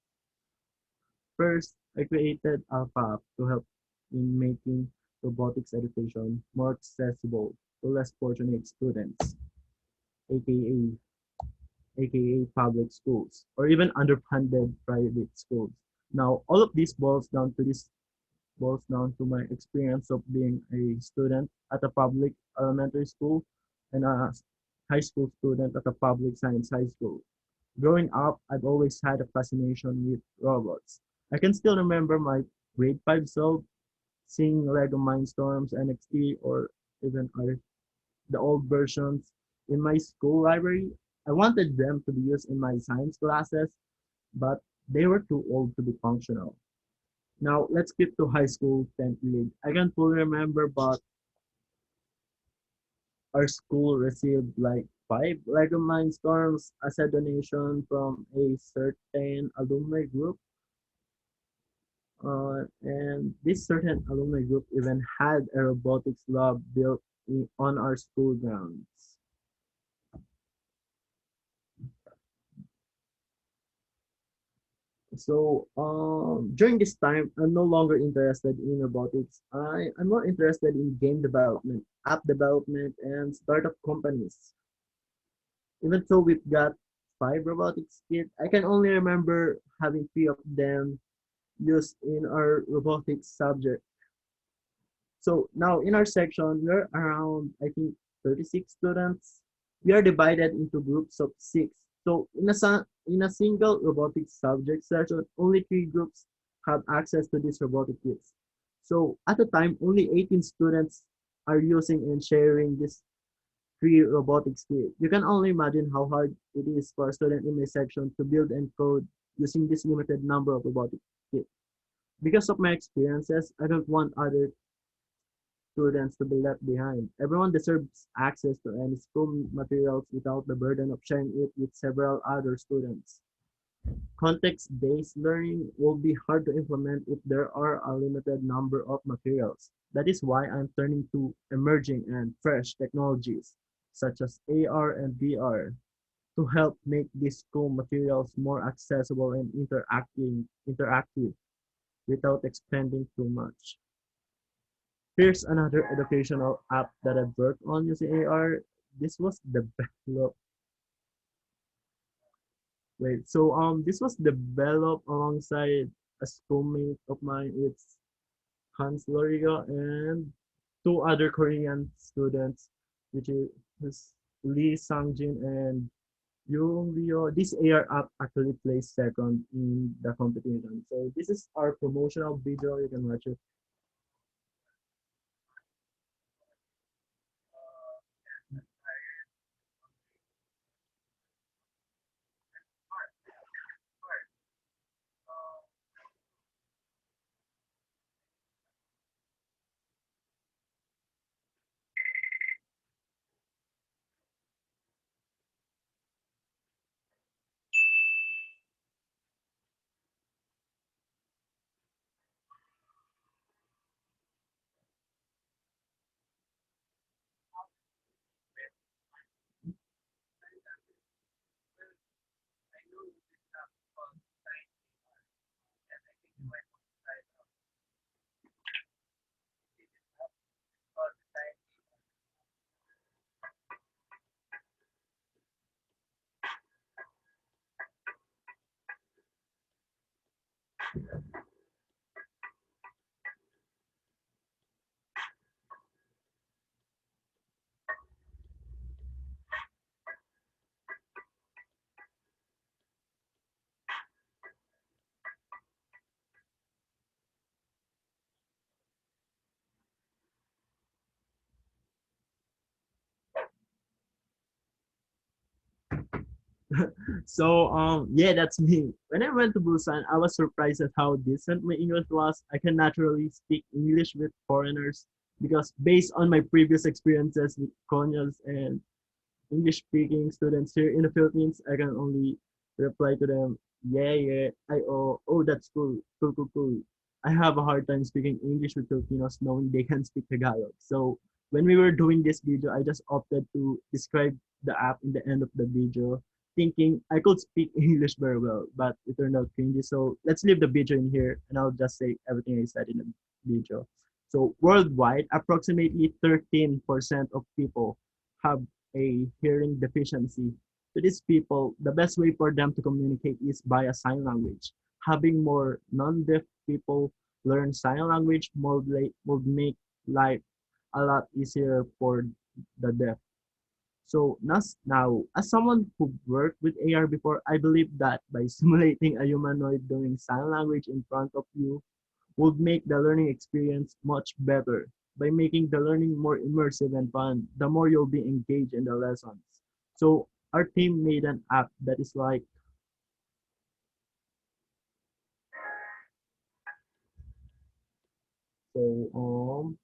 First, I created Alpha to help in making robotics education more accessible to less fortunate students, aka aka public schools, or even underfunded private schools. Now, all of this boils down to my experience of being a student at a public elementary school and a high school student at a public science high school. Growing up, I've always had a fascination with robots. I can still remember my grade 5 self seeing Lego Mindstorms, NXT, or even the old versions in my school library. I wanted them to be used in my science classes, but they were too old to be functional. Now, let's skip to high school 10th grade. I can't fully remember, but our school received like 5 Lego Mindstorms as a donation from a certain alumni group. And this certain alumni group even had a robotics lab built on our school grounds. So during this time, I'm no longer interested in robotics. I'm more interested in game development, app development, and startup companies. Even though we've got 5 robotics kit. I can only remember having 3 of them used in our robotics subject. So now in our section, we're around, I think, 36 students. We are divided into groups of 6. So in a single robotics subject session, only 3 groups have access to these robotic kits. So at the time, only 18 students are using and sharing this free robotics kit. You can only imagine how hard it is for a student in my section to build and code using this limited number of robotic kits. Because of my experiences, I don't want other students to be left behind. Everyone deserves access to any school materials without the burden of sharing it with several other students. Context-based learning will be hard to implement if there are a limited number of materials. That is why I'm turning to emerging and fresh technologies, such as AR and VR, to help make these school materials more accessible and interactive without expending too much. Here's another educational app that I've worked on using AR. This was developed. This was developed alongside a schoolmate of mine. It's Hans Loriga and 2 other Korean students, which is Lee Sangjin and Yoon Leo. This AR app actually placed second in the competition. So this is our promotional video. You can watch it. Yeah, that's me. When I went to Busan, I was surprised at how decent my English was. I can naturally speak English with foreigners because based on my previous experiences with Konyas and English speaking students here in the Philippines, I can only reply to them, yeah, yeah, oh, that's cool, cool, cool, cool. I have a hard time speaking English with Filipinos knowing they can speak Tagalog. So when we were doing this video, I just opted to describe the app in the end of the video, thinking I could speak English very well, but it turned out cringy. So let's leave the video in here and I'll just say everything I said in the video. So worldwide, approximately 13% of people have a hearing deficiency. To these people, the best way for them to communicate is via sign language. Having more non-deaf people learn sign language would make life a lot easier for the deaf. So now, as someone who worked with AR before, I believe that by simulating a humanoid doing sign language in front of you would make the learning experience much better. By making the learning more immersive and fun, the more you'll be engaged in the lessons. So our team made an app that is like so um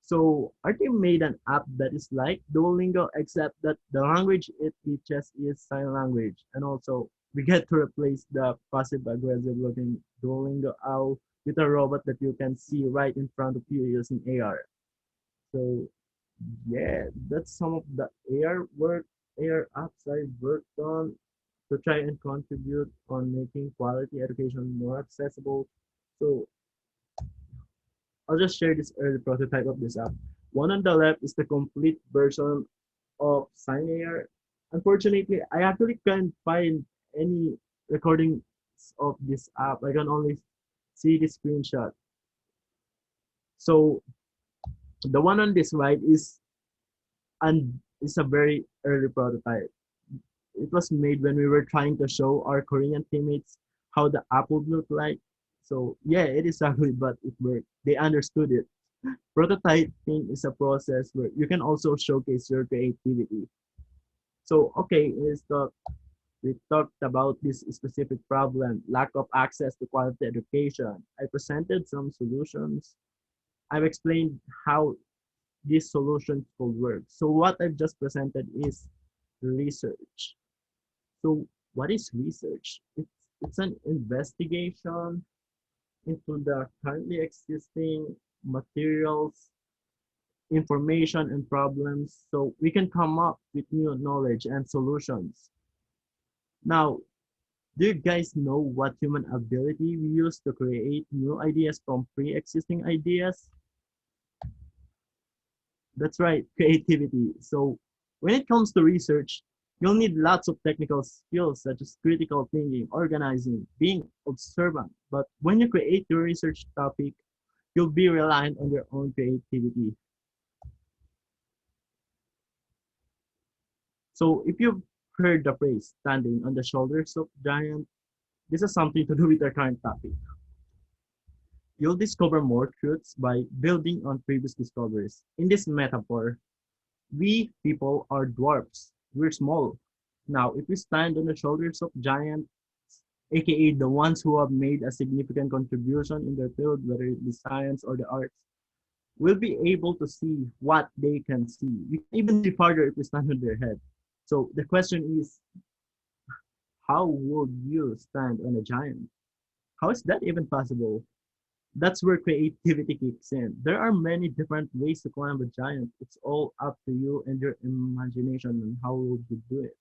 so our team made an app that is like Duolingo except that the language it teaches is sign language and also we get to replace the passive aggressive looking Duolingo owl with a robot that you can see right in front of you using AR. So yeah, that's some of the AR apps I worked on to try and contribute on making quality education more accessible. So I'll just share this early prototype of this app. One on the left is the complete version of SignAR. Unfortunately, I actually can't find any recordings of this app. I can only see the screenshot. So the one on this right is a very early prototype. It was made when we were trying to show our Korean teammates how the app would look like. So yeah, it is ugly, but it worked. They understood it. Prototyping is a process where you can also showcase your creativity. So okay, we talked about this specific problem, lack of access to quality education. I presented some solutions. I've explained how these solutions will work. So what I've just presented is research. So what is research? It's an investigation into the currently existing materials, information, and problems so we can come up with new knowledge and solutions. Now, do you guys know what human ability we use to create new ideas from pre-existing ideas? That's right, creativity. So when it comes to research, you'll need lots of technical skills such as critical thinking, organizing, being observant. But when you create your research topic, you'll be reliant on your own creativity. So if you've heard the phrase standing on the shoulders of giants, this has something to do with our current topic. You'll discover more truths by building on previous discoveries. In this metaphor, we people are dwarfs. We're small. Now, if we stand on the shoulders of giants, aka the ones who have made a significant contribution in their field, whether it be science or the arts, we'll be able to see what they can see. We can even see farther if we stand on their head. So the question is, how would you stand on a giant? How is that even possible? That's where creativity kicks in. There are many different ways to climb a giant. It's all up to you and your imagination on how would you do it.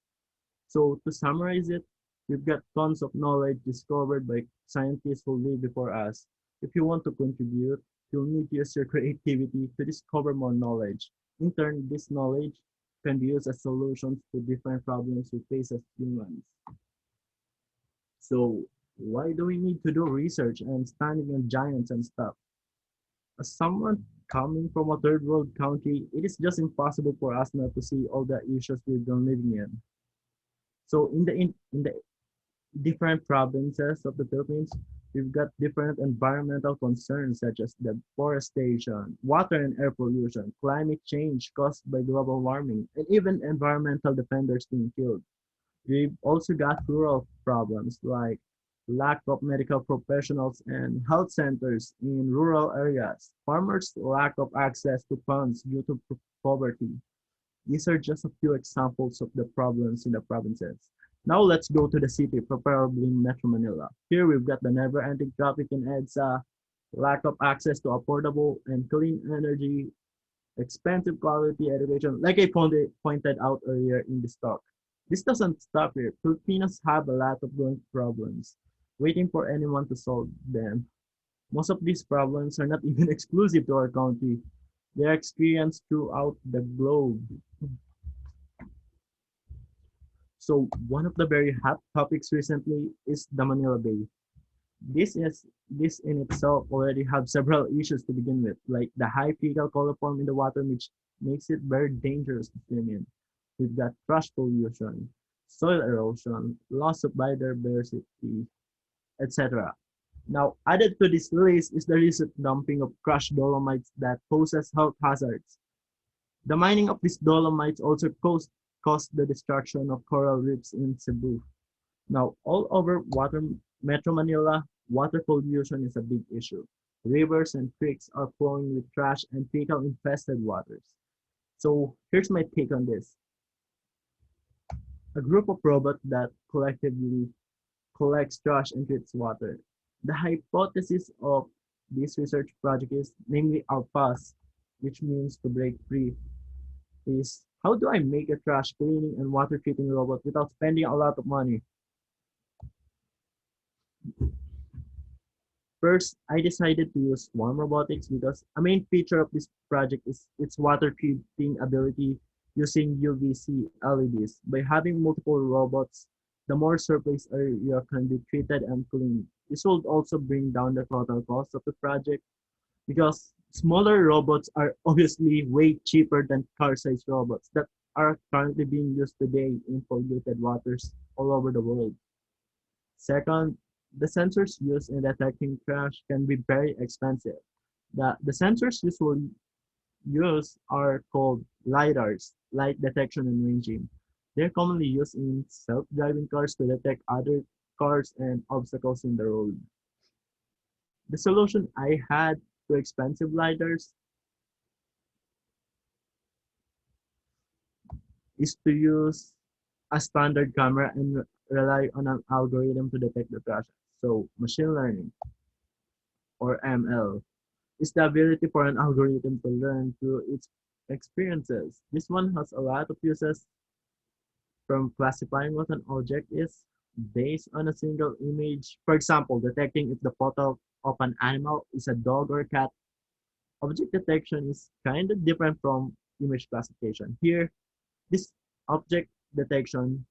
So to summarize it, we've got tons of knowledge discovered by scientists who lived before us. If you want to contribute, you'll need to use your creativity to discover more knowledge. In turn, this knowledge can be used as solutions to different problems we face as humans. So why do we need to do research and standing on giants and stuff? As someone coming from a third world country, it is just impossible for us not to see all the issues we've been living in. So in the different provinces of the Philippines, we've got different environmental concerns such as deforestation, water and air pollution, climate change caused by global warming, and even environmental defenders being killed. We've also got rural problems like lack of medical professionals and health centers in rural areas, farmers' lack of access to funds due to poverty. These are just a few examples of the problems in the provinces. Now let's go to the city, preferably Metro Manila. Here we've got the never-ending traffic in EDSA, lack of access to affordable and clean energy, expensive quality education, like I pointed out earlier in this talk. This doesn't stop here. Filipinos have a lot of growing problems, waiting for anyone to solve them. Most of these problems are not even exclusive to our country. They are experienced throughout the globe. So one of the very hot topics recently is the Manila Bay. This in itself already have several issues to begin with, like the high fecal coliform in the water, which makes it very dangerous to swim in. We've got trash pollution, soil erosion, loss of biodiversity, etc. Now, added to this list is the recent dumping of crushed dolomites that poses health hazards. The mining of these dolomites also caused the destruction of coral reefs in Cebu. Now, all over Metro Manila, water pollution is a big issue. Rivers and creeks are flowing with trash and fecal infested waters. So here's my take on this. A group of robots that collectively collects trash and treats water. The hypothesis of this research project is namely ALPAS, which means to break free, is how do I make a trash cleaning and water treating robot without spending a lot of money? First, I decided to use swarm robotics because a main feature of this project is its water treating ability, using UVC LEDs. By having multiple robots, the more surface area can be treated and cleaned. This will also bring down the total cost of the project because smaller robots are obviously way cheaper than car-sized robots that are currently being used today in polluted waters all over the world. Second, the sensors used in detecting trash can be very expensive. The sensors usually used are called LiDARs, light detection and ranging. They're commonly used in self-driving cars to detect other cars and obstacles in the road. The solution I had to expensive LiDARs is to use a standard camera and rely on an algorithm to detect the trash. So machine learning or ML is the ability for an algorithm to learn through its experiences. This one has a lot of uses from classifying what an object is based on a single image. For example, detecting if the photo of an animal is a dog or cat. Object detection is kind of different from image classification. Here, this object detection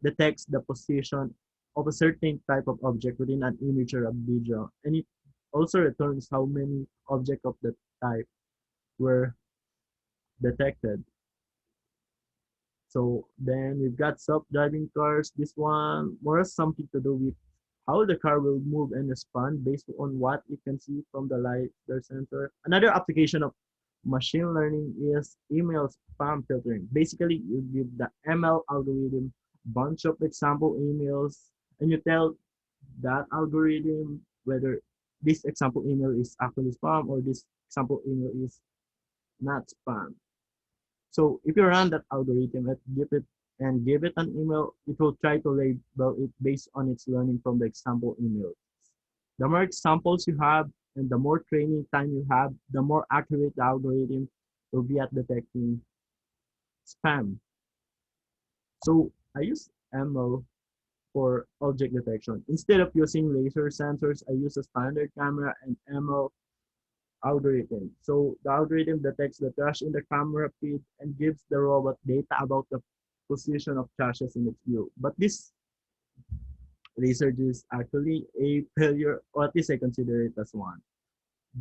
detects the position of a certain type of object within an image or a video, and it also returns how many objects of the type were detected. So then we've got self-driving cars. This one more has something to do with how the car will move and respond based on what it can see from the LiDAR sensor. Another application of machine learning is email spam filtering. Basically, you give the ML algorithm bunch of example emails and you tell that algorithm whether this example email is actually spam or this example email is not spam. So if you run that algorithm and give it an email, it will try to label it based on its learning from the example email. The more examples you have and the more training time you have, the more accurate the algorithm will be at detecting spam. So I use ML for object detection. Instead of using laser sensors, I use a standard camera and ML algorithm. So the algorithm detects the trash in the camera feed and gives the robot data about the position of trashes in its view. But this research is actually a failure, or at least I consider it as one.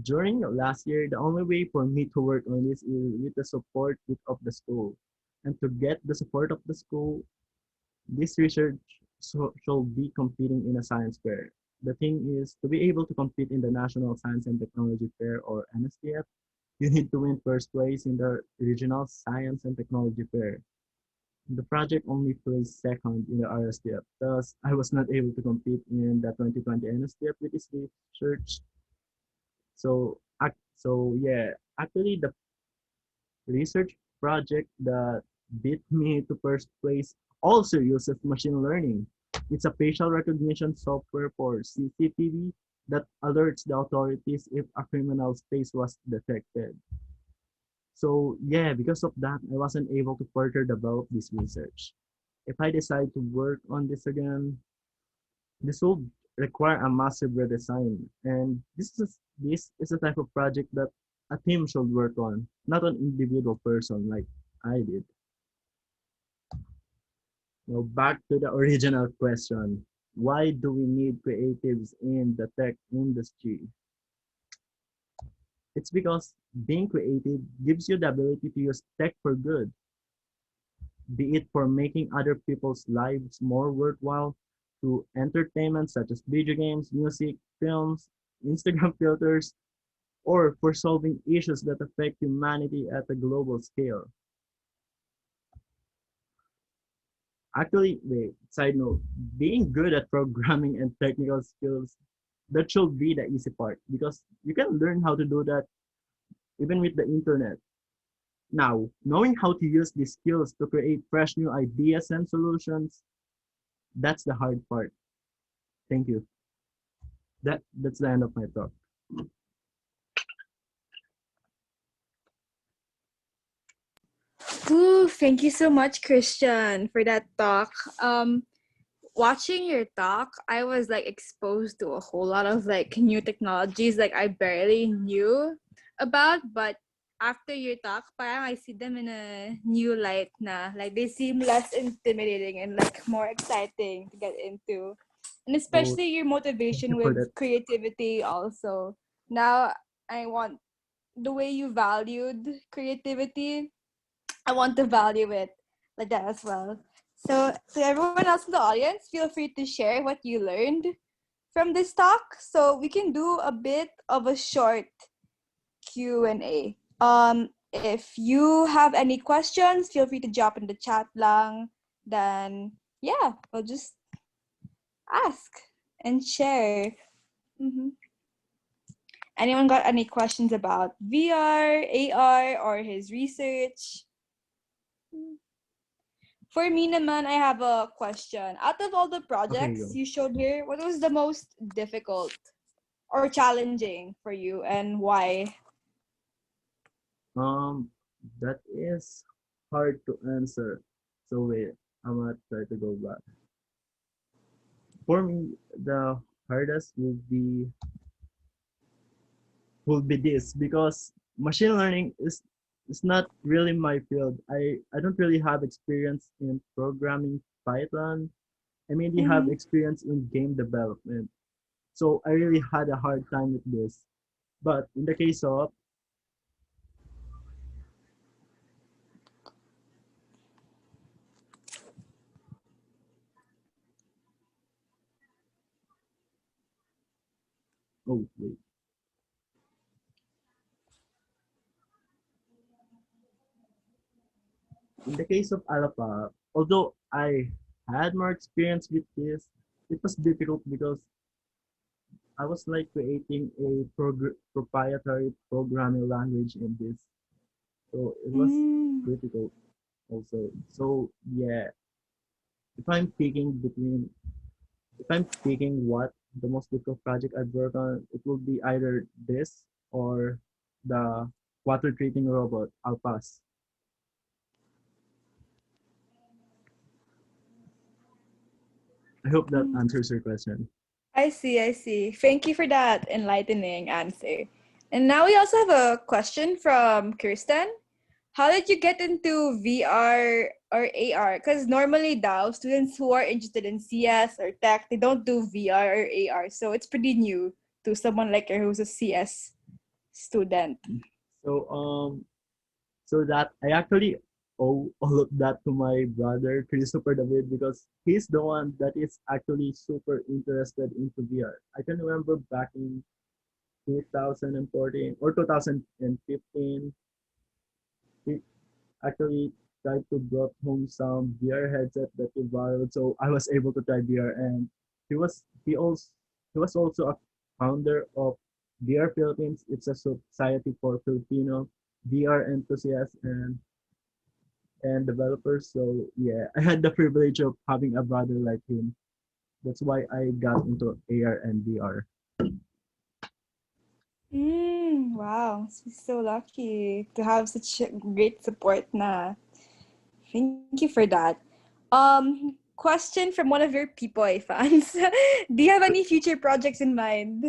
During last year, the only way for me to work on this is with the support of the school. And to get the support of the school, this research should be competing in a science fair. The thing is, to be able to compete in the National Science and Technology Fair or NSTF, you need to win first place in the Regional Science and Technology Fair. The project only placed second in the RSTF, thus I was not able to compete in the 2020 NSTF with this research. So yeah, actually the research project that beat me to first place also uses machine learning. It's a facial recognition software for CCTV that alerts the authorities if a criminal's face was detected. So yeah, because of that, I wasn't able to further develop this research. If I decide to work on this again, this will require a massive redesign. And this is a type of project that a team should work on, not an individual person like I did. Now back to the original question. Why do we need creatives in the tech industry? It's because being creative gives you the ability to use tech for good, be it for making other people's lives more worthwhile through entertainment such as video games, music, films, Instagram filters, or for solving issues that affect humanity at a global scale. Actually, wait, side note, being good at programming and technical skills, that should be the easy part because you can learn how to do that even with the internet. Now, knowing how to use these skills to create fresh new ideas and solutions, that's the hard part. Thank you. That's the end of my talk. Ooh, thank you so much, Christian, for that talk. Watching your talk, I was like exposed to a whole lot of like new technologies like I barely knew about, but after your talk, parang I see them in a new light na. Like, they seem less intimidating and, like, more exciting to get into. And So especially your thank motivation you for with that. creativity also. Now, I want the way you valued creativity, I want to value it like that as well. So, to everyone else in the audience, feel free to share what you learned from this talk. So we can do a bit of a short Q&A. If you have any questions, feel free to drop in the chat lang. Then, yeah, we'll just ask and share. Mhm. Anyone got any questions about VR, AR, or his research? For me naman, I have a question. Out of all the Okay, projects go. you showed here, what was the most difficult or challenging for you, and why? Um, that is hard to answer. So wait, I'm gonna try to go back. For me, the hardest will be this because machine learning is not really my field. I don't really have experience in programming Python. I mainly have Mm-hmm. experience in game development. So I really had a hard time with this. But in the case of oh wait, in the case of Alpha, although I had more experience with this, it was difficult because I was like creating a proprietary programming language in this. So it was Mm. difficult also. So yeah, if I'm picking between, if I'm picking what the most difficult project I've worked on, it will be either this or the water treating robot. I'll pass. I hope that answers your question. I see, I see. Thank you for that enlightening answer. And now we also have a question from Kirsten. How did you get into VR or AR? Because normally now students who are interested in CS or tech, they don't do VR or AR. So it's pretty new to someone like her who's a CS student. So so that I actually owe all of that to my brother Christopher David because he's the one that is actually super interested into VR. I can remember back in 2014 or 2015, he actually tried to brought home some VR headset that he borrowed, so I was able to try VR. And he was he also he was also a founder of VR Philippines. It's a society for Filipino VR enthusiasts and developers. So yeah, I had the privilege of having a brother like him. That's why I got into AR and VR. Wow, so lucky to have such a great support na. Thank you for that. Question from one of your Pipoy fans. Do you have any future projects in mind?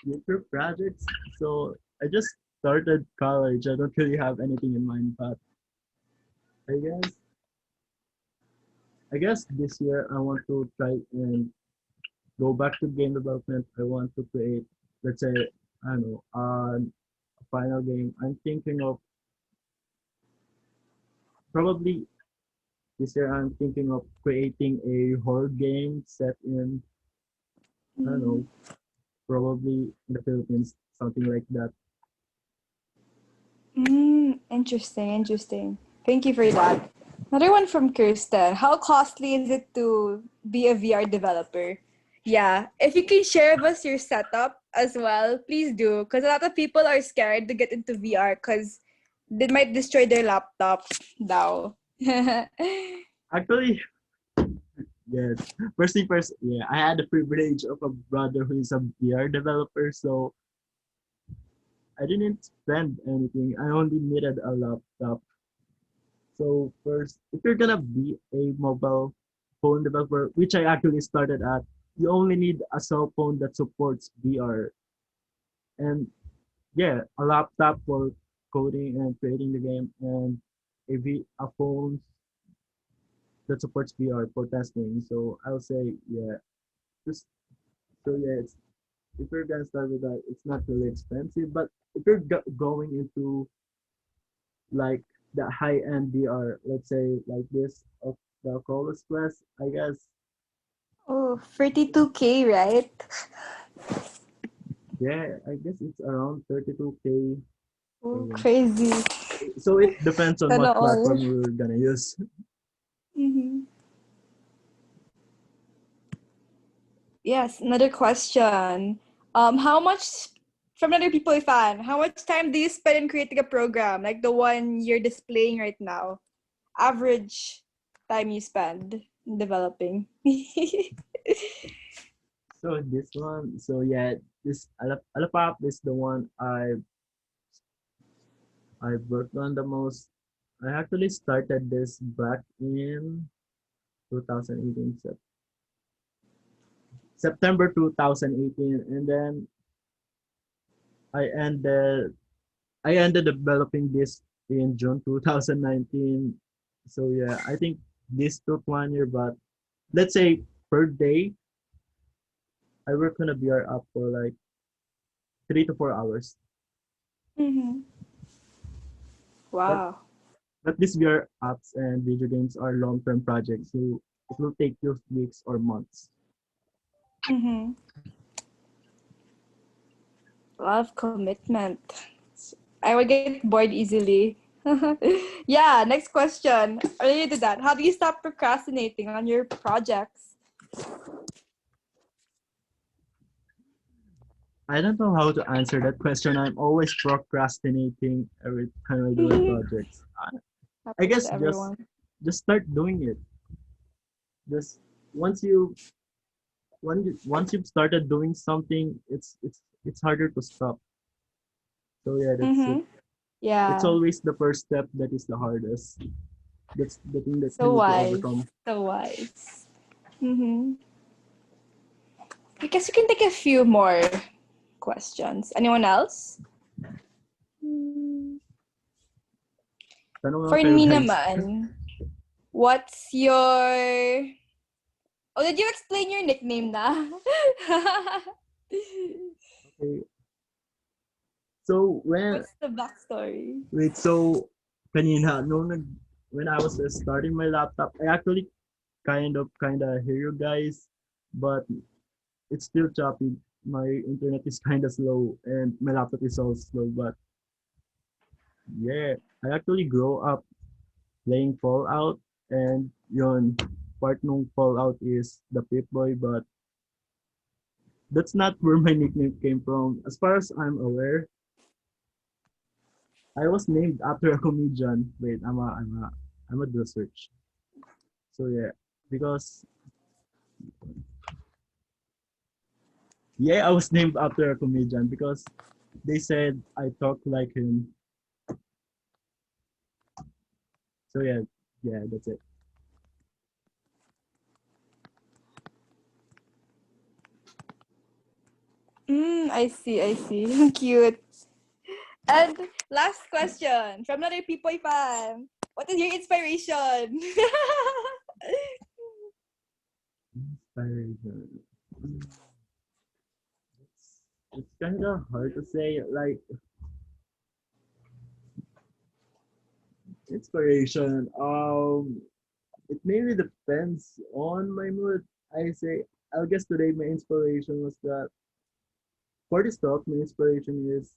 Future projects. So I just started college. I don't really have anything in mind, but I guess I guess this year I want to try and go back to game development. I want to create, let's say, I don't know, a final game. I'm thinking of probably this year. I'm thinking of creating a horror game set in I don't know, probably in the Philippines, something like that. Interesting, interesting. Thank you for that. Another one from Kirsten. How costly is it to be a VR developer? Yeah, if you can share with us your setup as well, please do. Because a lot of people are scared to get into VR because they might destroy their laptop now. Actually, yes. First thing first, yeah, I had the privilege of a brother who is a VR developer, so I didn't spend anything. I only needed a laptop. So first, if you're gonna be a mobile phone developer, which I actually started at, you only need a cell phone that supports VR. And yeah, a laptop for coding and creating the game, and a phone that supports VR for testing. So I'll say yeah, just so yeah, if you're gonna start with that, it's not really expensive. But if you're going into like the high end VR, let's say like this of the Oculus Quest, I guess Oh, 32K, right? yeah, I guess it's around 32K. Oh, So crazy. so it depends on Sana what all. platform you're gonna use. Mm-hmm. Yes, another question. How much, from another people fan, how much time do you spend in creating a program like the one you're displaying right now? Average time you spend in developing. So this one, so yeah, this Alapap is the one I've worked on the most. I actually started this back in 2018, September 2018, and then I ended I ended developing this in June 2019. So yeah, I think this took 1 year, but let's say per day I work on a VR app for like 3 to 4 hours. Mm-hmm. But Wow. but these VR apps and video games are long-term projects, so it will take you weeks or months. Mm-hmm. A lot of commitment. I would get bored easily. Yeah, next question. Related to that, how do you stop procrastinating on your projects? I don't know how to answer that question. I'm always procrastinating every time I do a project. I Happens guess to everyone. just start doing it. Just once you once you've started doing something, it's harder to stop. So yeah, that's it. Mm-hmm. It's Yeah. always the first step that is the hardest. That's the thing that you So need to wise. overcome. So wise. Mm-hmm. I guess you can take a few more questions. Anyone else? Tanong lang For kayo me guys. naman, what's your... Oh, did you explain your nickname na? Okay. So What's the backstory? so kanina when I was starting my laptop, I actually kind of hear you guys, but it's still choppy. My internet is kind of slow and my laptop is also slow. But yeah, I actually grew up playing Fallout, and yon part nung Fallout is the Pip Boy, but that's not where my nickname came from. As far as I'm aware, I was named after a comedian. Wait, I'm a do search. So yeah, because yeah, I was named after a comedian because they said I talk like him. So yeah, yeah, that's it. I see, I see. Cute. And last question from another Pipoy fan. What is your inspiration? Inspiration. It's kind of hard to say. Like inspiration. It mainly depends on my mood. I guess today my inspiration was that for this talk, my inspiration is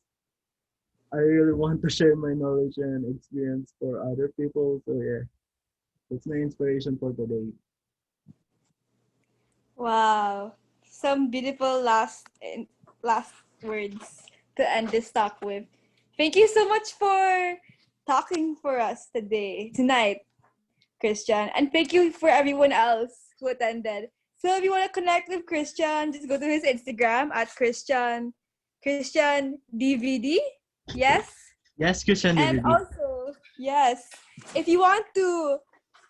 I really want to share my knowledge and experience for other people. So yeah, that's my inspiration for today. Wow. Some beautiful last words to end this talk with. Thank you so much for talking for us tonight, Christian. And thank you for everyone else who attended. So if you want to connect with Christian, just go to his Instagram at Christian DVD. Yes. Yes, Christian And David. also, yes, if you want to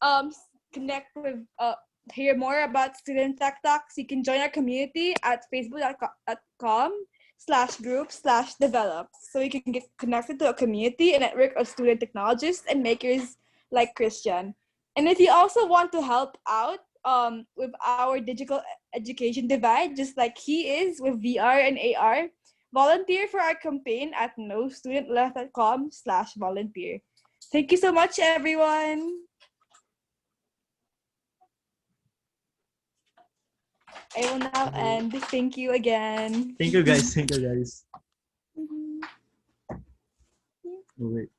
um connect with hear more about student tech talks, you can join our community at facebook.com /group/develop so you can get connected to a community and network of student technologists and makers like Kristian. And if you also want to help out with our digital education divide, just like he is with VR and AR, volunteer for our campaign at nostudentleft.com/volunteer. Thank you so much, everyone. I will now end. Thank you again. Thank you guys. Thank you guys. Mhm. Oh, wait.